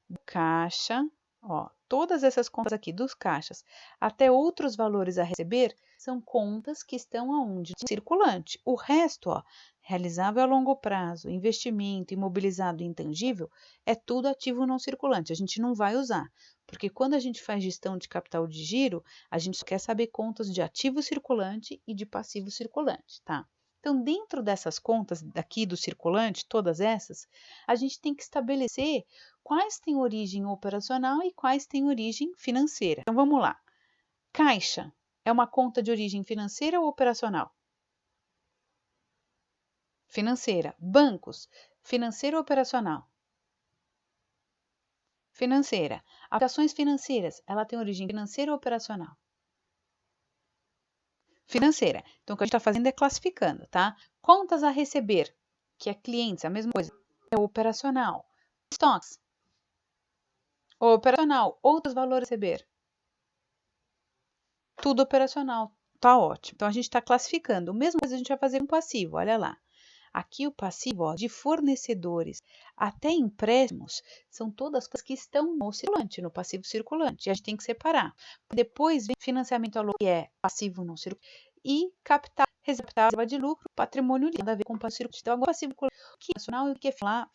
Do caixa, ó, todas essas contas aqui dos caixas, até outros valores a receber, são contas que estão aonde? Circulante. O resto, ó, realizável a longo prazo, investimento, imobilizado e intangível, é tudo ativo não circulante. A gente não vai usar, porque quando a gente faz gestão de capital de giro, a gente só quer saber contas de ativo circulante e de passivo circulante, tá? Então, dentro dessas contas daqui do circulante, todas essas, a gente tem que estabelecer quais têm origem operacional e quais têm origem financeira. Então, vamos lá. Caixa é uma conta de origem financeira ou operacional? Financeira. Bancos, financeira ou operacional? Financeira. Aplicações financeiras, ela tem origem financeira ou operacional? Financeira. Então, o que a gente está fazendo é classificando, tá? Contas a receber, que é clientes, a mesma coisa, é operacional. Estoques, operacional. Outros valores a receber, tudo operacional. Tá ótimo. Então, a gente está classificando. A mesma coisa a gente vai fazer com passivo, olha lá. Aqui o passivo, ó, de fornecedores até empréstimos, são todas coisas que estão no circulante, no passivo circulante. E a gente tem que separar. Depois vem financiamento a longo, que é passivo não circulante, e capital, reserva de lucro, patrimônio líquido, nada a ver com o passivo circulante. Então, agora passivo circulante, o que é nacional e o que é falar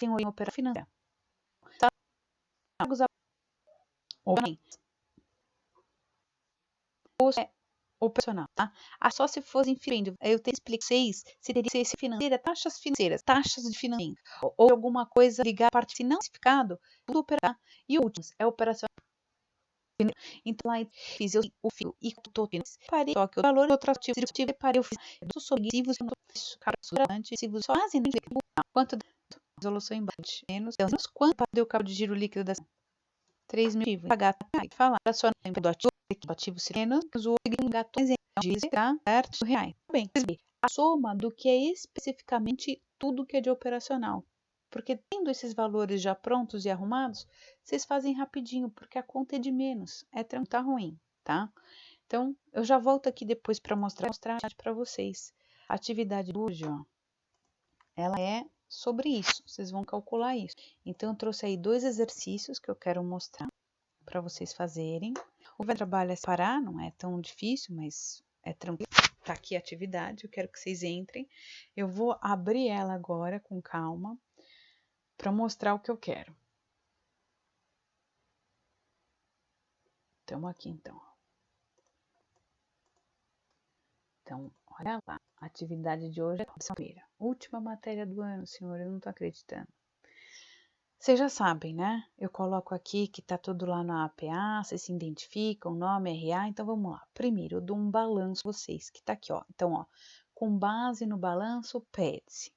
em operação financeira. Tá? Operacional, tá? Só se fosse inferindo, eu te explico vocês se teria que ser financeira, taxas financeiras, taxas de financiamento, ou alguma coisa ligada à parte, se não especificado, tudo operar. E o último é operacional. Então lá fiz o fio e parei só que o valor outro ativo parei o fio sobre isso, durante se você quase nem quanto da resolução embaixo menos quanto deu o cabo de giro líquido da 3 mil pagar falar operacional do ativo menos o gato certo reais. Bem, a soma do que é especificamente tudo que é de operacional. Porque tendo esses valores já prontos e arrumados, vocês fazem rapidinho, porque a conta é de menos. É tranquilo, tá ruim, tá? Então, eu já volto aqui depois para mostrar para vocês. A atividade de hoje, ó, ela é sobre isso. Vocês vão calcular isso. Então, eu trouxe aí 2 exercícios que eu quero mostrar para vocês fazerem. O trabalho é separar, não é tão difícil, mas é tranquilo. Tá aqui a atividade, eu quero que vocês entrem. Eu vou abrir ela agora com calma para mostrar o que eu quero. Estamos aqui então. Então, olha lá. A atividade de hoje é terça-feira. Última matéria do ano, senhor, eu não tô acreditando. Vocês já sabem, né? Eu coloco aqui que tá tudo lá na APA, vocês se identificam, nome, RA, então vamos lá. Primeiro, eu dou um balanço pra vocês, que tá aqui, ó. Então, ó, com base no balanço, pede-se.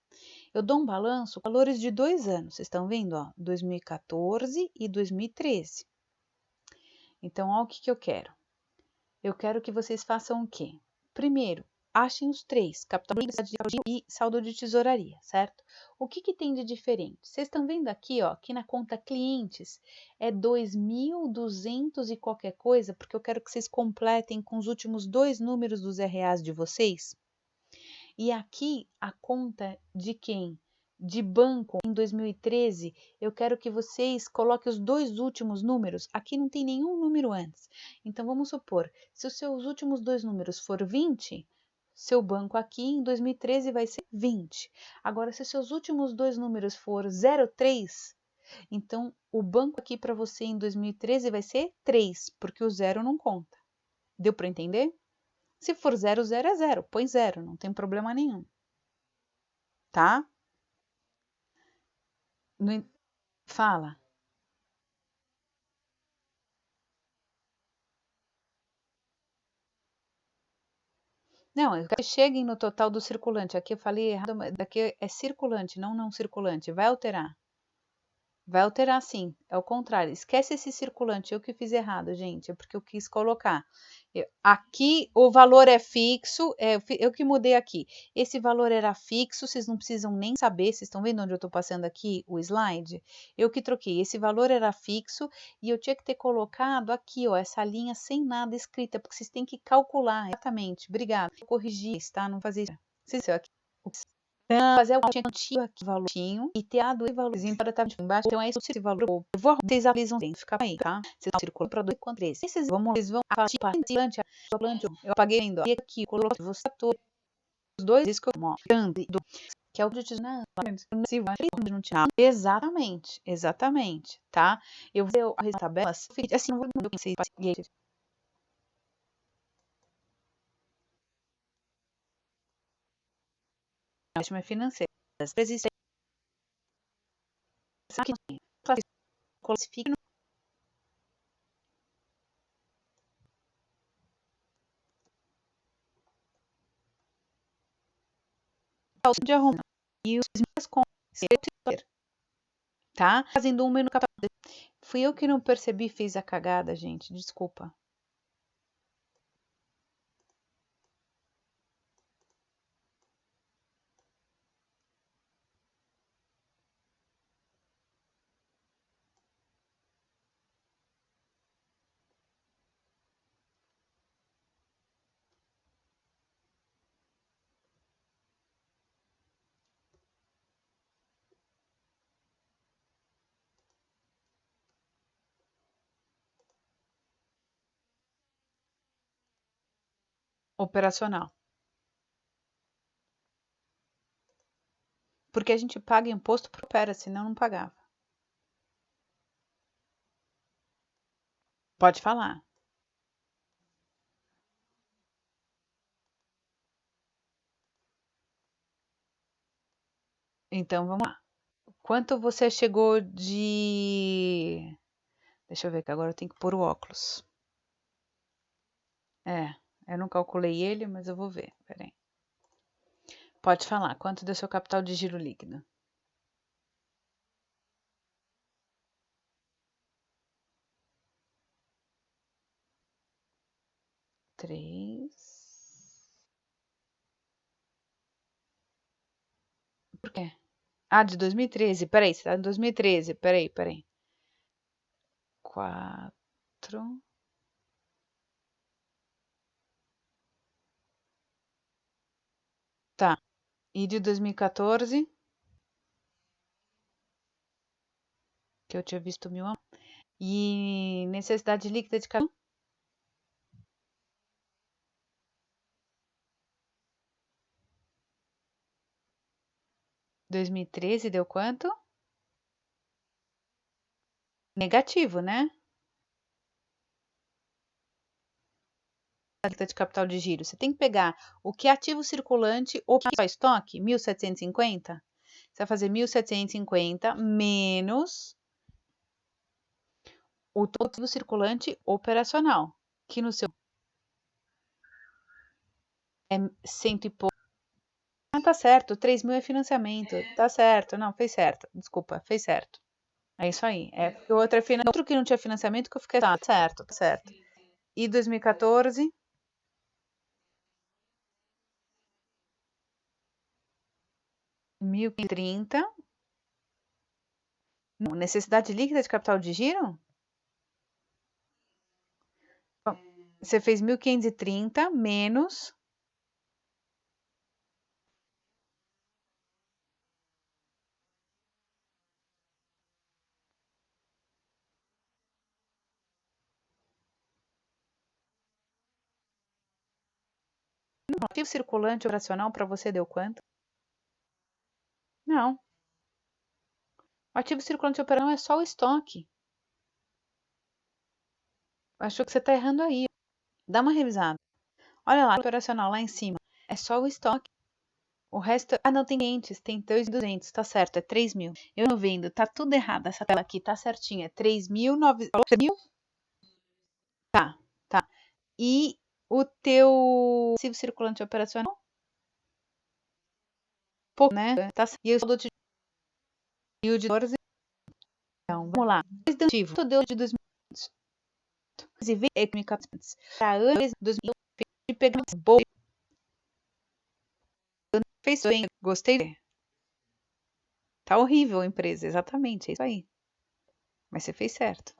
Eu dou um balanço com valores de 2 anos, vocês estão vendo, ó, 2014 e 2013. Então, ó, o que eu quero? Eu quero que vocês façam o quê? Primeiro, achem os 3, capital e saldo de tesouraria, certo? O que tem de diferente? Vocês estão vendo aqui, ó, que na conta clientes é 2.200 e qualquer coisa, porque eu quero que vocês completem com os últimos 2 números dos RAs de vocês. E aqui a conta de quem? De banco em 2013, eu quero que vocês coloquem os 2 últimos números. Aqui não tem nenhum número antes. Então vamos supor, se os seus últimos 2 números for 20, seu banco aqui em 2013 vai ser 20. Agora, se os seus últimos 2 números for 03, então o banco aqui para você em 2013 vai ser 3, porque o 0 não conta. Deu para entender? Se for 0, 0 é 0, põe 0, não tem problema nenhum. Tá? Fala. Não, eu quero que cheguem no total do circulante. Aqui eu falei errado, mas daqui é circulante, não circulante. Vai alterar. Vai alterar sim, é o contrário. Esquece esse circulante, eu que fiz errado, gente, é porque eu quis colocar. Aqui o valor é fixo, eu que mudei aqui. Esse valor era fixo, vocês não precisam nem saber, vocês estão vendo onde eu estou passando aqui o slide? Eu que troquei, esse valor era fixo e eu tinha que ter colocado aqui, ó, essa linha sem nada escrita, porque vocês têm que calcular, exatamente, obrigada. Corrigir, tá? Não fazer isso. Aqui. Fazer o quantinho aqui, valorzinho, e ter a dois valorzinhos para estar embaixo. Então, é esse valor. Eu vou, vocês avisam sem ficar aí, tá? Vocês circulam para 2 com 3. Vocês vão partir para plante. Eu apaguei ainda. E aqui, coloquei você todos os dois, isso que eu mostro. Que é o de não tinha. Exatamente, tá? Eu vou ver a tabela, assim, não vou mudar vocês. Investimento financeiro. Existe classifica de arrumar e os minhas contas, tá? Fazendo um no capítulo. Fui eu que não percebi, fez a cagada, gente. Desculpa. Operacional. Porque a gente paga imposto por opera, senão não pagava. Pode falar. Então vamos lá. Quanto você chegou de. Deixa eu ver que agora eu tenho que pôr o óculos. Eu não calculei ele, mas eu vou ver. Peraí. Pode falar. Quanto deu seu capital de giro líquido? 3. Por quê? Ah, de 2013. Peraí, você tá em 2013. Peraí. 4. Tá. E de 2014, que eu tinha visto 1.000. E necessidade líquida de cada 2013 deu quanto? Negativo, né? Líquida de capital de giro. Você tem que pegar o que é ativo circulante ou que é estoque, 1.750. Você vai fazer 1.750 menos o todo ativo circulante operacional, que no seu é cento e pouco. Ah, tá certo, 3.000 é financiamento. Tá certo, não, fez certo. Desculpa, fez certo. É isso aí. É porque o outro, outro que não tinha financiamento que eu fiquei, tá certo. E 2014, 1.030. Não, necessidade líquida de capital de giro? Bom, você fez 1.530 menos. O ativo circulante operacional para você deu quanto? Não. O ativo circulante operacional é só o estoque. Acho que você está errando aí. Dá uma revisada. Olha lá, operacional lá em cima. É só o estoque. O resto. Ah, não, tem clientes. Tem 2.200. Tá certo, é 3.000. Eu não vendo. Tá tudo errado. Essa tela aqui tá certinha. É 3.900. Tá, tá. E o teu ativo circulante operacional? Pouco, né? Tá. E o saldo de 14. Então, vamos lá. Dois deu ativo. Deu de 2.500. E ver econômicas para anos 2000 de pegar boa. Fez bem, gostei. Tá horrível a empresa, exatamente, é isso aí. Mas você fez certo.